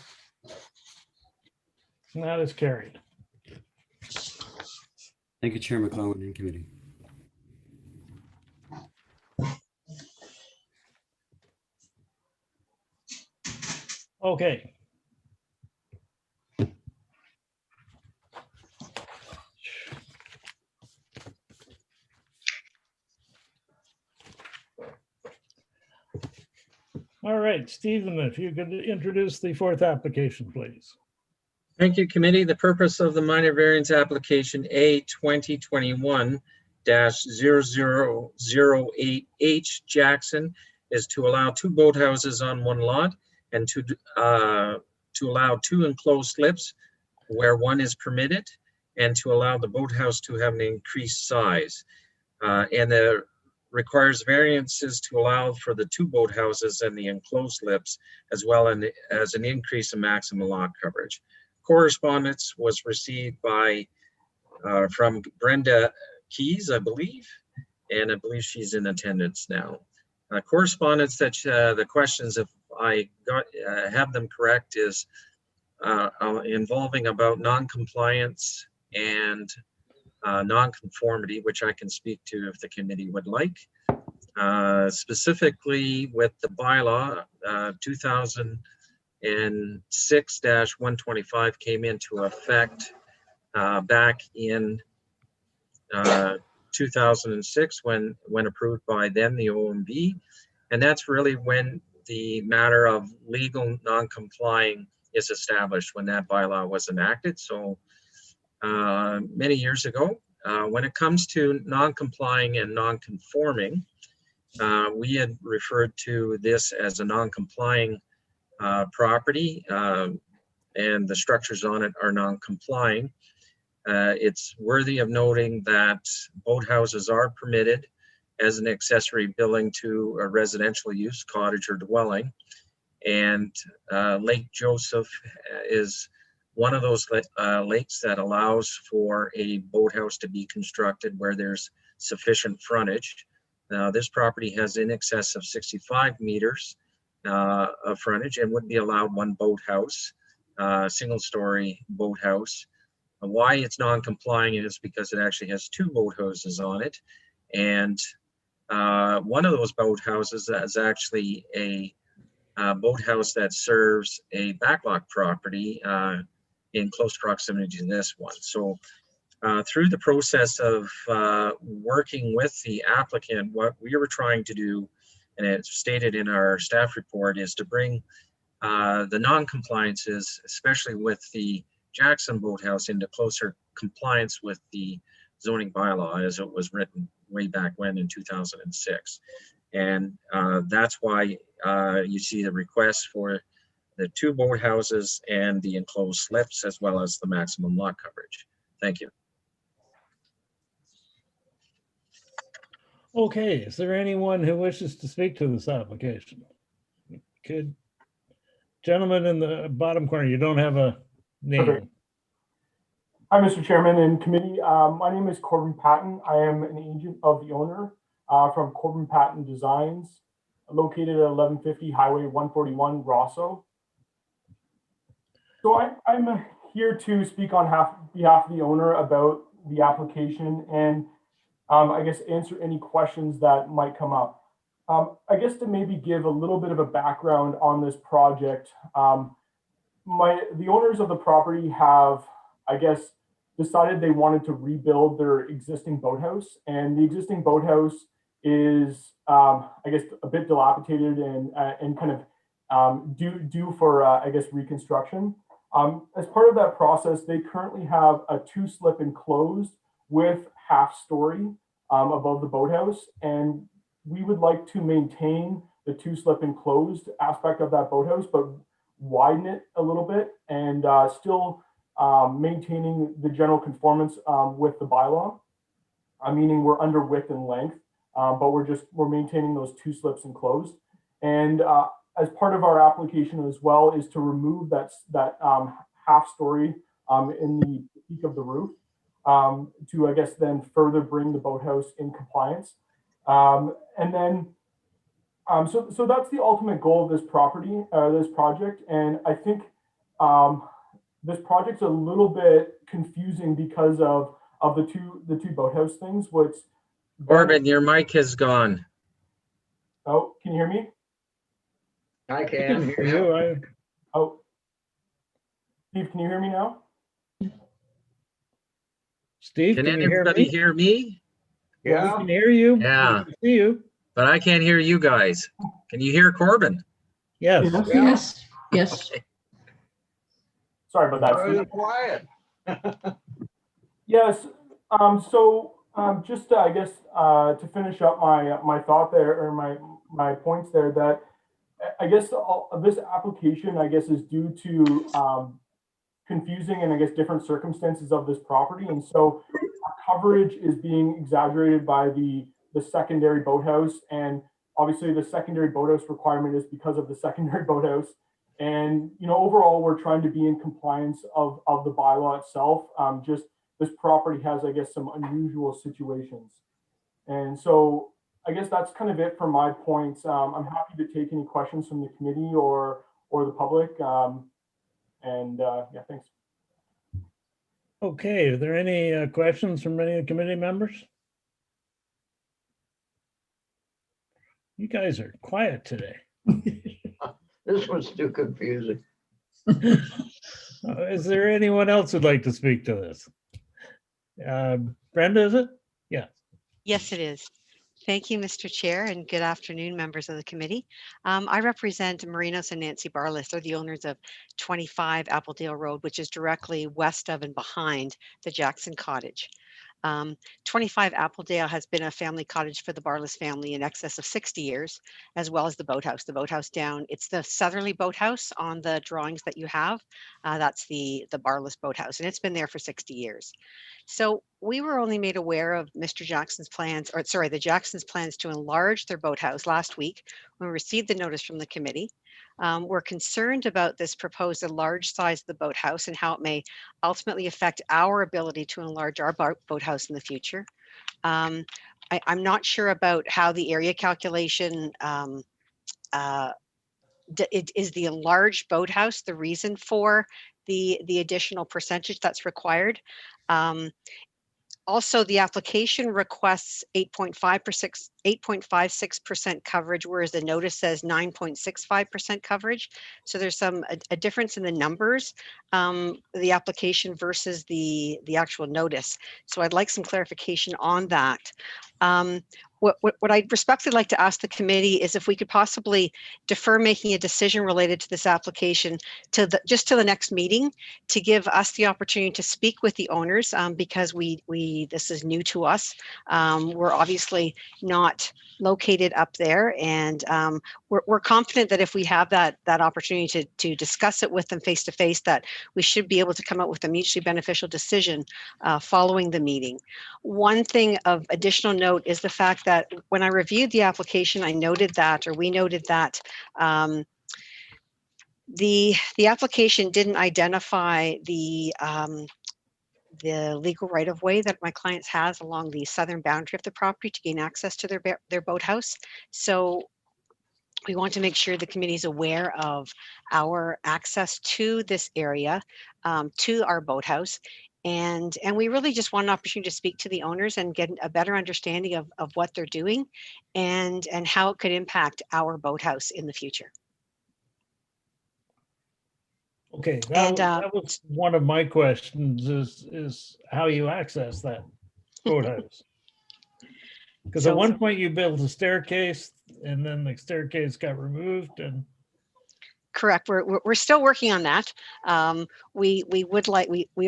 And that is carried. Thank you, Chair McClellan and committee. Okay. All right, Stephen, if you could introduce the fourth application, please. Thank you, committee. The purpose of the minor variance application A 2021-0008H Jackson is to allow 2 boathouses on 1 lot and to allow 2 enclosed slips where 1 is permitted, and to allow the boathouse to have an increased size. And the requires variances to allow for the 2 boathouses and the enclosed slips, as well as an increase in maximum lot coverage. Correspondence was received by from Brenda Keys, I believe, and I believe she's in attendance now. Correspondence that the questions, if I have them correct, is involving about non-compliance and non-conformity, which I can speak to if the committee would like. Specifically with the bylaw 2006-125 came into effect back in 2006 when approved by then the OMB, and that's really when the matter of legal non-complying is established, when that bylaw was enacted. So many years ago. When it comes to non-complying and non-conforming, we had referred to this as a non-complying property, and the structures on it are non-complying. It's worthy of noting that boathouses are permitted as an accessory building to a residential use, cottage or dwelling. And Lake Joseph is one of those lakes that allows for a boathouse to be constructed where there's sufficient frontage. Now, this property has in excess of 65 meters of frontage and would be allowed one boathouse, single-story boathouse. Why it's non-complying is because it actually has two boathouses on it, and one of those boathouses is actually a boathouse that serves a backlot property in close proximity to this one. So through the process of working with the applicant, what we were trying to do, and it's stated in our staff report, is to bring the non-compliances, especially with the Jackson Boathouse, into closer compliance with the zoning bylaw as it was written way back when in 2006. And that's why you see the request for the two boathouses and the enclosed slips, as well as the maximum lot coverage. Thank you. Okay, is there anyone who wishes to speak to this application? Good. Gentleman in the bottom corner, you don't have a name. Okay. Hi, Mr. Chairman and committee. My name is Corbin Patton. I am an agent of the owner from Corbin Patton Designs, located at 1150 Highway 141, Rosso. So I'm here to speak on behalf of the owner about the application and I guess answer any questions that might come up. I guess to maybe give a little bit of a background on this project, the owners of the property have, I guess, decided they wanted to rebuild their existing boathouse, and the existing boathouse is, I guess, a bit dilapidated and kind of due for, I guess, reconstruction. As part of that process, they currently have a two-slip enclosed with half-story above the boathouse, and we would like to maintain the two-slip enclosed aspect of that boathouse, but widen it a little bit and still maintaining the general conformance with the bylaw. Meaning we're under width and length, but we're maintaining those two slips enclosed. And as part of our application as well is to remove that half story in the peak of the roof to, I guess, then further bring the boathouse in compliance. And then, so that's the ultimate goal of this property, this project. And I think this project's a little bit confusing because of the two boathouse things, which. Corbin, your mic has gone. Oh, can you hear me? I can hear you. Oh, Steve, can you hear me now? Steve, can you anybody hear me? Yeah, well, we can hear you. Yeah, we can see you, but I can't hear you guys. Can you hear Corbin? Yes. Yes. Yes. Sorry about that. Very quiet. Yes. Just I guess to finish up my thought there, or my points there, that I guess this application, I guess, is due to confusing and I guess different circumstances of this property, and so coverage is being exaggerated by the secondary boathouse, and obviously the secondary boathouse requirement is because of the secondary boathouse. And overall, we're trying to be in compliance of the bylaw itself. Just this property has, I guess, some unusual situations, and so I guess that's kind of it for my points. I'm happy to take any questions from the committee or the public. Yeah, thanks. Okay, are there any questions from any of the committee members? You guys are quiet today. This was too confusing. Is there anyone else who'd like to speak to this? Brenda, is it? Yeah. Yes, it is. Thank you, Mr. Chair, and good afternoon, members of the committee. I represent Marinos and Nancy Barlis. They're the owners of 25 Appledale Road, which is directly west of and behind the Jackson Cottage. 25 Appledale has been a family cottage for the Barlis family in excess of 60 years, as well as the boathouse. The boathouse down, it's the southerly boathouse on the drawings that you have. That's the Barlis boathouse, and it's been there for 60 years. So we were only made aware of Mr. Jackson's plans, or sorry, the Jackson's plans to enlarge their boathouse last week when we received the notice from the committee. We're concerned about this proposed enlarged size of the boathouse and how it may ultimately affect our ability to enlarge our boathouse in the future. I'm not sure about how the area calculation is the enlarged boathouse the reason for the additional percentage that's required. Also, the application requests 8.56% coverage, whereas the notice says 9.65% coverage. So there's a difference in the numbers, the application versus the actual notice. So I'd like some clarification on that. What I'd respectfully like to ask the committee is if we could possibly defer making a decision related to this application to just to the next meeting, to give us the opportunity to speak with the owners, because this is new to us. We're obviously not located up there, and we're confident that if we have that opportunity to discuss it with them face to face, that we should be able to come up with a mutually beneficial decision following the meeting. One thing of additional note is the fact that when I reviewed the application, we noted that the application didn't identify the legal right of way that my clients has along the southern boundary of the property to gain access to their boathouse. So we want to make sure the committee is aware of our access to this area, to our boathouse. And we really just want an opportunity to speak to the owners and get a better understanding of what they're doing and how it could impact our boathouse in the future. Okay, that was one of my questions is how you access that boathouse. Because at one point you built a staircase and then the staircase got removed and. Correct. We're still working on that. We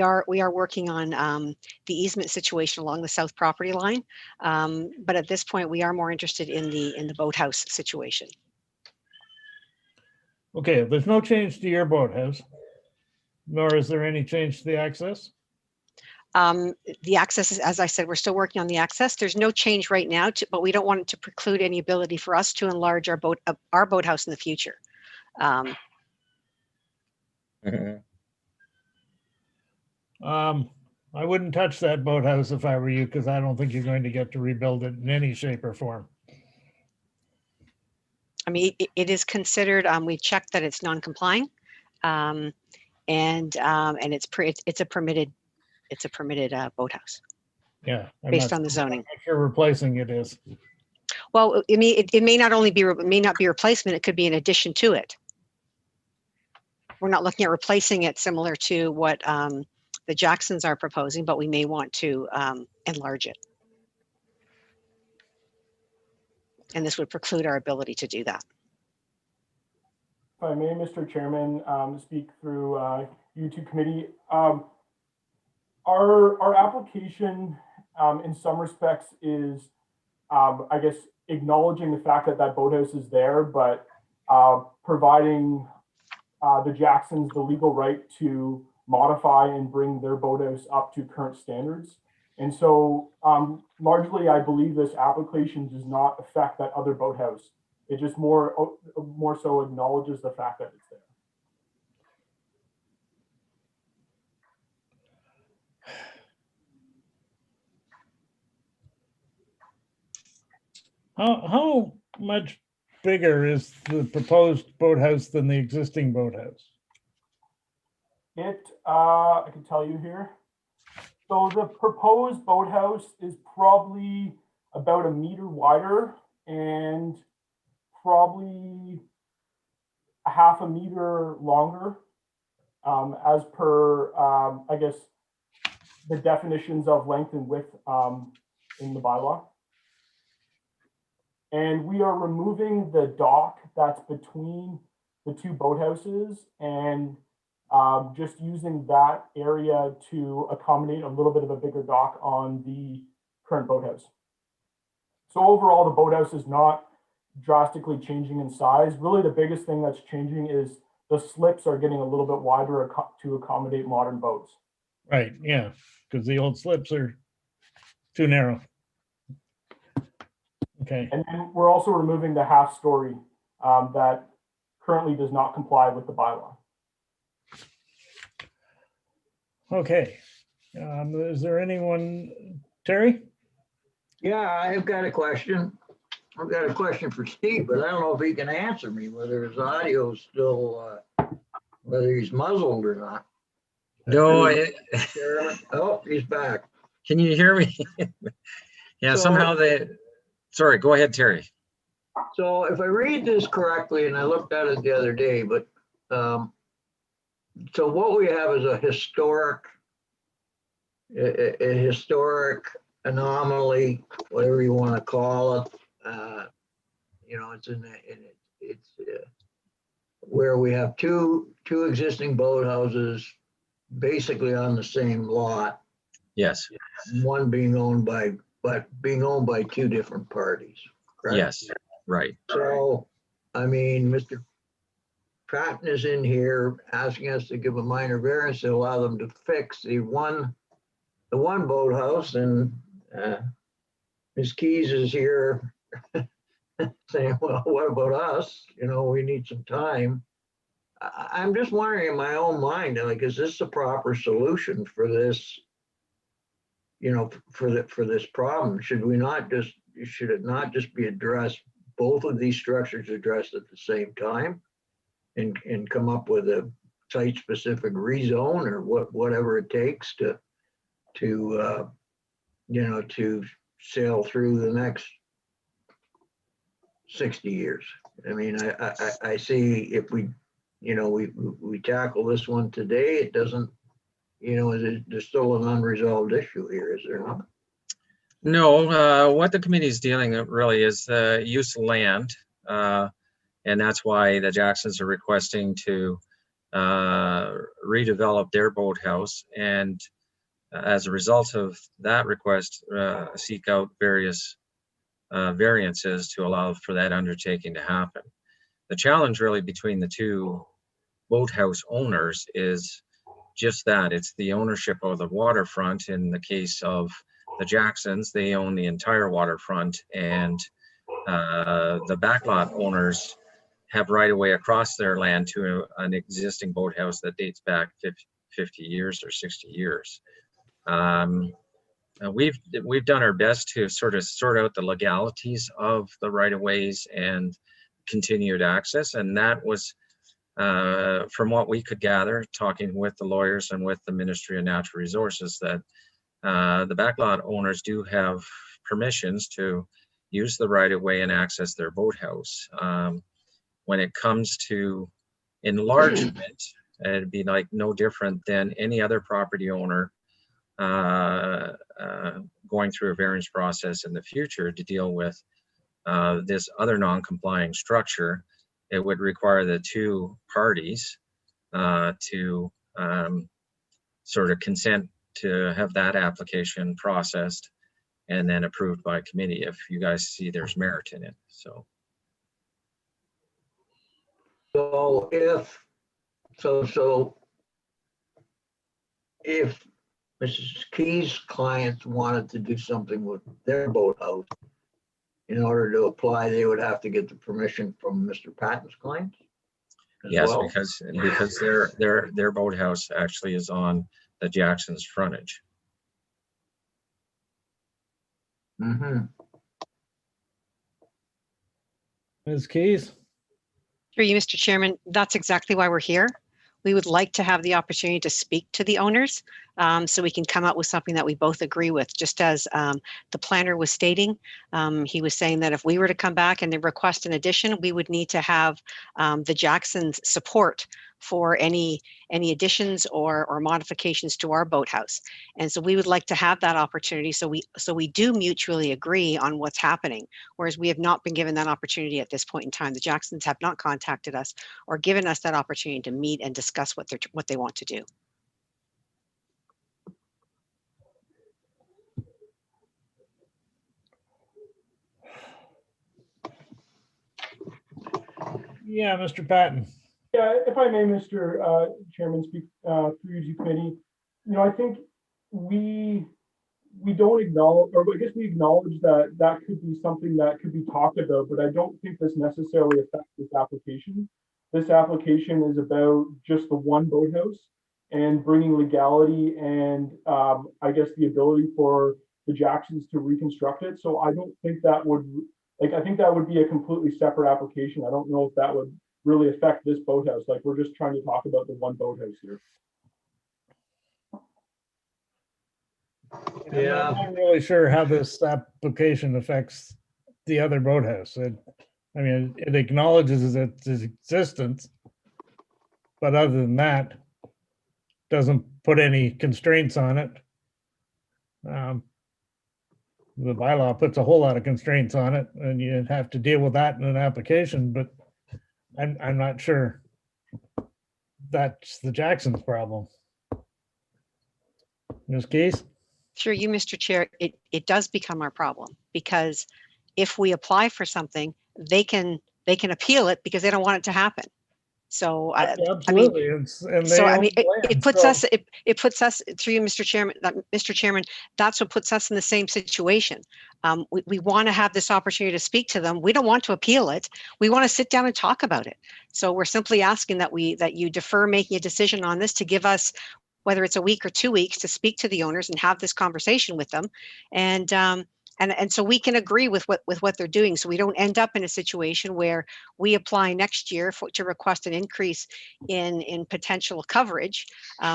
are working on the easement situation along the south property line, but at this point we are more interested in the boathouse situation. Okay, there's no change to your boathouse, nor is there any change to the access. The access is, as I said, we're still working on the access. There's no change right now, but we don't want it to preclude any ability for us to enlarge our boathouse in the future. I wouldn't touch that boathouse if I were you, because I don't think you're going to get to rebuild it in any shape or form. I mean, it is considered. We checked that it's non-complying, and it's a permitted boathouse. Yeah, based on the zoning. I'm not sure replacing it is. Well, I mean, it may not only be replacement. It could be an addition to it. We're not looking at replacing it similar to what the Jacksons are proposing, but we may want to enlarge it. And this would preclude our ability to do that. If I may, Mr. Chairman, speak through you two committee. Our application in some respects is, I guess, acknowledging the fact that boathouse is there, but providing the Jacksons the legal right to modify and bring their boathouse up to current standards. And so largely, I believe this application does not affect that other boathouse. It just more so acknowledges the fact that it's there. How much bigger is the proposed boathouse than the existing boathouse? I can tell you here. So the proposed boathouse is probably about 1 meter wider and probably 1/2 meter longer, as per, I guess, the definitions of length and width in the bylaw. And we are removing the dock that's between the two boathouses and just using that area to accommodate a little bit of a bigger dock on the current boathouse. So overall, the boathouse is not drastically changing in size. Really, the biggest thing that's changing is the slips are getting a little bit wider to accommodate modern boats. Right, yeah, because the old slips are too narrow. Okay. And then we're also removing the half story that currently does not comply with the bylaw. Okay. Is there anyone, Terry? Yeah, I've got a question. I've got a question for Steve, but I don't know if he can answer me, whether his audio is still, whether he's muzzled or not. No, Oh, he's back. can you hear me? Yeah, So- somehow sorry, go ahead, Terry. So if I read this correctly, and I looked at it the other day, but so what we have is a historic anomaly, whatever you want to call it. You know, it's where we have two existing boathouses basically on the same lot. Yes. One being owned by two different parties. Correct? Yes. Right. So, I mean, Mr. Patton is in here asking us to give a minor variance to allow them to fix the one boathouse, and Ms. Keys is here saying, well, what about us? You know, we need some time. I'm just wondering in my own mind, like, is this the proper solution for this, you know, for this problem? Should it not just be addressed, both of these structures addressed at the same time, and come up with a site-specific rezone or whatever it takes to you know, to sail through the next 60 years? I mean, I see if we, you know, we tackle this one today, it doesn't, you know, there's still an unresolved issue here, is there not? No, what the committee is dealing with really is the use of land. And that's why the Jacksons are requesting to redevelop their boathouse. And as a result of that request, seek out various variances to allow for that undertaking to happen. The challenge really between the two boathouse owners is just that. It's the ownership of the waterfront. In the case of the Jacksons, they own the entire waterfront, and the backlot owners have right of way across their land to an existing boathouse that dates back 50 years or 60 years. We've done our best to sort out the legalities of the right of ways and continued access, and that was from what we could gather, talking with the lawyers and with the Ministry of Natural Resources, that the backlot owners do have permissions to use the right of way and access their boathouse. When it comes to enlargement, it'd be like no different than any other property owner going through a variance process in the future to deal with this other non-complying structure. It would require the two parties to sort of consent to have that application processed and then approved by committee if you guys see there's merit in it. So if Mrs. Key's clients wanted to do something with their boathouse, in order to apply, they would have to get the permission from Mr. Patton's clients? yes, well? because their boathouse actually is on the Jackson's frontage. Mm-hmm. Ms. Keys? Through you, Mr. Chairman, that's exactly why we're here. We would like to have the opportunity to speak to the owners so we can come up with something that we both agree with. Just as the planner was stating, he was saying that if we were to come back and they request an addition, we would need to have the Jacksons' support for any additions or modifications to our boathouse. And so we would like to have that opportunity so we do mutually agree on what's happening, whereas we have not been given that opportunity at this point in time. The Jacksons have not contacted us or given us that opportunity to meet and discuss what they want to do. Yeah, Mr. Patton. Yeah, if I may, Mr. Chairman, speak through you to committee. I think we don't acknowledge, or I guess we acknowledge that that could be something that could be talked about, but I don't think this necessarily affects this application. This application is about just the one boathouse and bringing legality and I guess the ability for the Jacksons to reconstruct it. So I don't think that would, I think that would be a completely separate application. I don't know if that would really affect this boathouse. Like, we're just trying to talk about the one boathouse here. Yeah, I'm not really sure how this application affects the other boathouse. I mean, it acknowledges its existence, but other than that, doesn't put any constraints on it. The bylaw puts a whole lot of constraints on it, and you have to deal with that in an application, but I'm not sure that's the Jackson's problem. Ms. Case? Through you, Mr. Chair, it does become our problem, because if we apply for something, they can appeal it because they don't want it to happen. So absolutely, it puts us through you, Mr. Chairman, that's what puts us in the same situation. We want to have this opportunity to speak to them. We don't want to appeal it. We want to sit down and talk about it. So we're simply asking that you defer making a decision on this to give us, whether it's a week or 2 weeks, to speak to the owners and have this conversation with them, and so we can agree with what they're doing, so we don't end up in a situation where we apply next year to request an increase in potential coverage,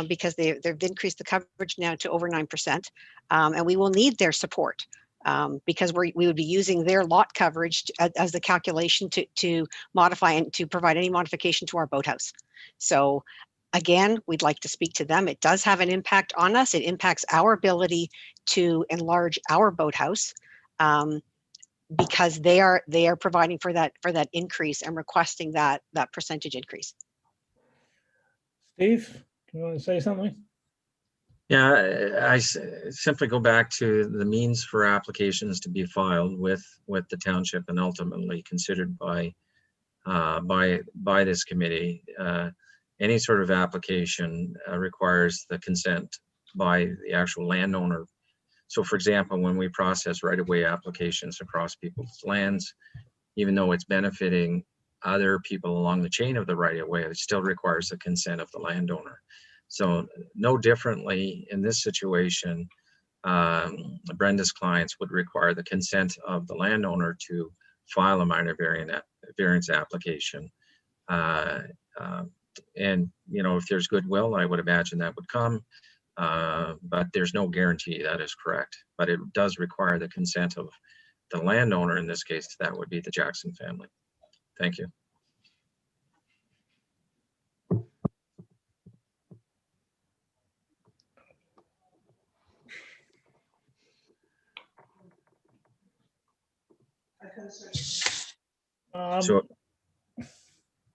because they've increased the coverage now to over 9%, and we will need their support. Because we would be using their lot coverage as the calculation to modify and to provide any modification to our boathouse. So again, we'd like to speak to them. It does have an impact on us. It impacts our ability to enlarge our boathouse, because they are providing for that increase and requesting that percentage increase. Steve, do you want to say something? Yeah, I simply go back to the means for applications to be filed with the township and ultimately considered by this committee. Any sort of application requires the consent by the actual landowner. So for example, when we process right-of-way applications across people's lands, even though it's benefiting other people along the chain of the right-of-way, it still requires the consent of the landowner. So no differently in this situation, Brenda's clients would require the consent of the landowner to file a minor variance application. And if there's goodwill, I would imagine that would come, but there's no guarantee that is correct. But it does require the consent of the landowner. In this case, that would be the Jackson family. Thank you.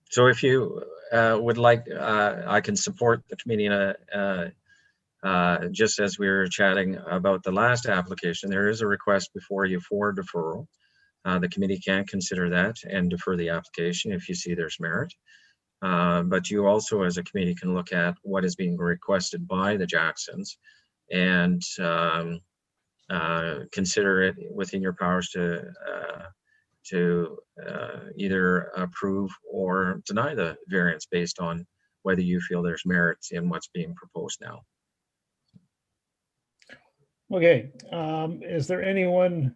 So if you would like, I can support the committee just as we were chatting about the last application. There is a request before you for deferral. The committee can consider that and defer the application if you see there's merit. But you also, as a committee, can look at what is being requested by the Jacksons and consider it within your powers to either approve or deny the variance based on whether you feel there's merit in what's being proposed now. Okay, is there anyone?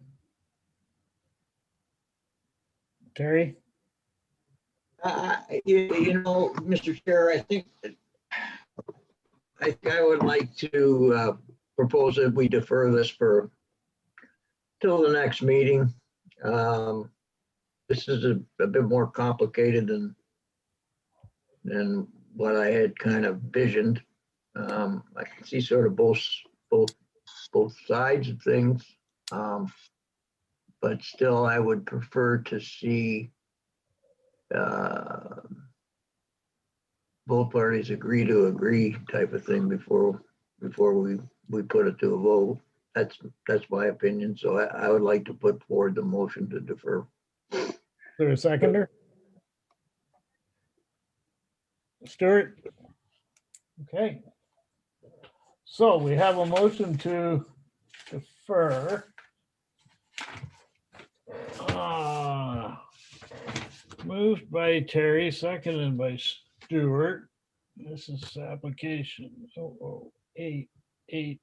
Terry? Mr. Chair, I think I would like to propose that we defer this till the next meeting. This is a bit more complicated than what I had kind of visioned. I can see sort of both sides of things. But still, I would prefer to see both parties agree to agree type of thing before we put it to a vote. That's my opinion. So I would like to put forward the motion to defer. Is there a seconder? Stuart? Okay. So we have a motion to defer. Moved by Terry, seconded by Stuart. This is application 008H.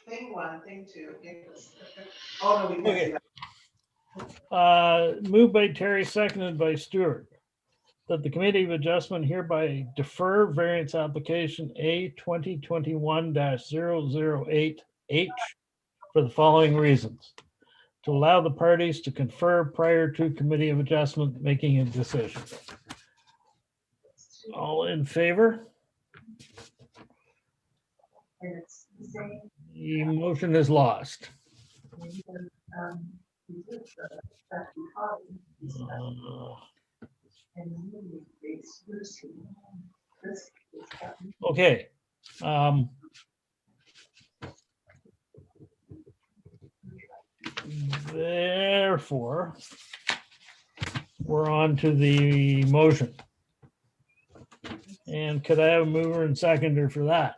Thing one, thing two. Oh, no, we Okay. Moved by Terry, seconded by Stuart, that the Committee of Adjustment hereby defer variance application A 2021-008H for the following reasons: to allow the parties to confer prior to Committee of Adjustment making a decision. All in favor? The motion is lost. Okay. Therefore, we're on to the motion. And could I have a mover and seconder for that?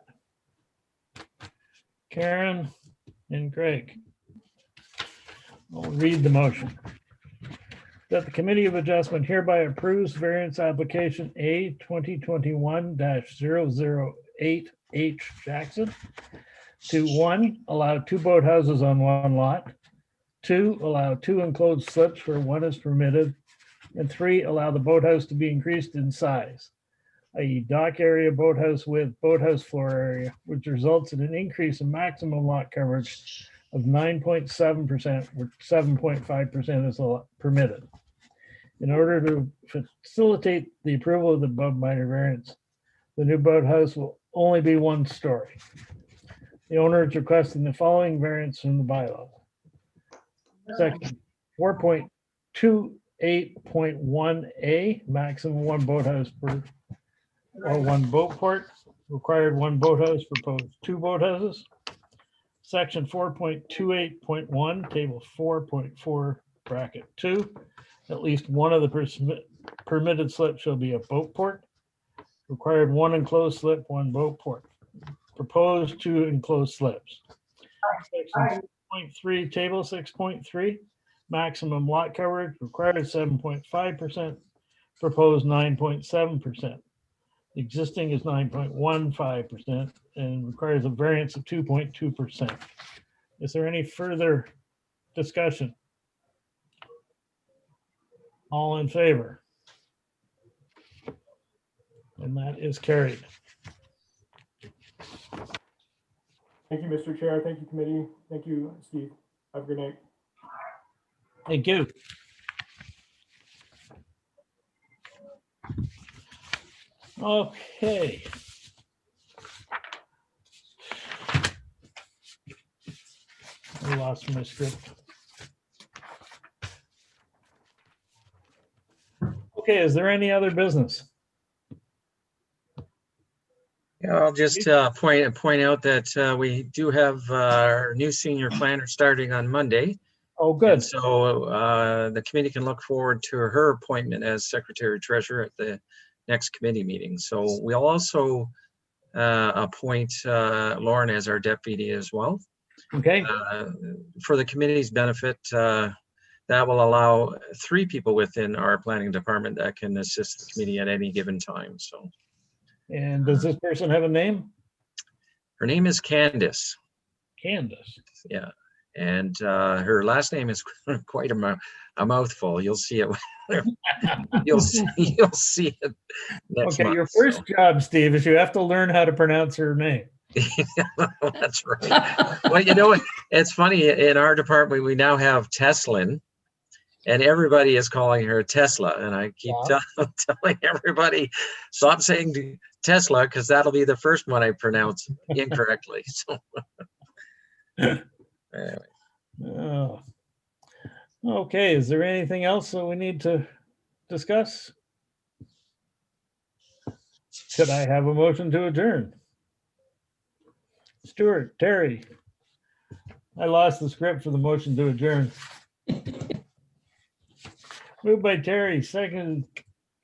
Karen and Craig. I'll read the motion. That the Committee of Adjustment hereby approves variance application A 2021-008H Jackson to 1, allow 2 boathouses on 1 lot, 2, allow 2 enclosed slips where 1 is permitted, and 3, allow the boathouse to be increased in size, i.e. dock area, boathouse width, boathouse floor area, which results in an increase in maximum lot coverage of 9.7%, where 7.5% is permitted. In order to facilitate the approval of the above minor variance, the new boathouse will only be 1 story. The owner is requesting the following variance from the bylaw. Section 4.28.1A, maximum 1 boathouse per or 1 boat port, required 1 boathouse, proposed 2 boathouses. Section 4.28.1, table 4.4, bracket 2, at least one of the permitted slips shall be a boat port. Required 1 enclosed slip, 1 boat port. Proposed 2 enclosed slips. Section 6.3, table 6.3, maximum lot coverage, required 7.5%, proposed 9.7%. Existing is 9.15% and requires a variance of 2.2%. Is there any further discussion? All in favor? And that is carried. Thank you, Mr. Chair. Thank you, committee. Thank you, Steve. Have a good night. Thank you. Okay. I lost my script. Okay, is there any other business? Yeah, I'll just point out that we do have our new senior planner starting on Monday. Oh, good. And so the committee can look forward to her appointment as secretary treasurer at the next committee meeting. So we'll also appoint Lauren as our deputy as well. Okay. For the committee's benefit, that will allow 3 people within our planning department that can assist the committee at any given time. So. And does this person have a name? Her name is Candace. Candace. Yeah. And her last name is quite a mouthful. You'll see it. You'll see it next Okay, month. your first job, Steve, is you have to learn how to pronounce her name. That's right. Well, you know, it's funny. In our department, we now have Teslin, and everybody is calling her Tesla. And I keep telling everybody, stop saying Tesla, because that'll be the first one I pronounce incorrectly. So, anyway. Oh. Okay, is there anything else that we need to discuss? Could I have a motion to adjourn? Stuart, Terry. I lost the script for the motion to adjourn. Moved by Terry,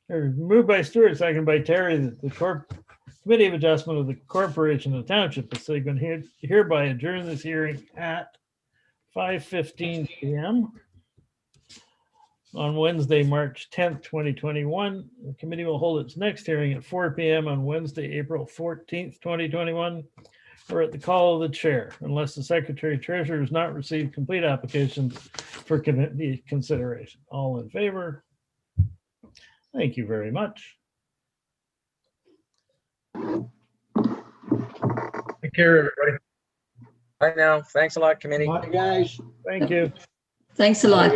moved by Stuart, second by Terry, the Committee of Adjustment of the Corporation of the Township of Sigmund hereby adjourn this hearing at 5:15 p.m. on Wednesday, March 10th, 2021. The committee will hold its next hearing at 4 p.m. on Wednesday, April 14th, 2021, or at the call of the chair, unless the Secretary Treasurer has not received complete applications for committee consideration. All in favor? Thank you very much. Take care, everybody. Bye now. Thanks a lot, committee. Bye, guys. Thank you. Thanks a lot.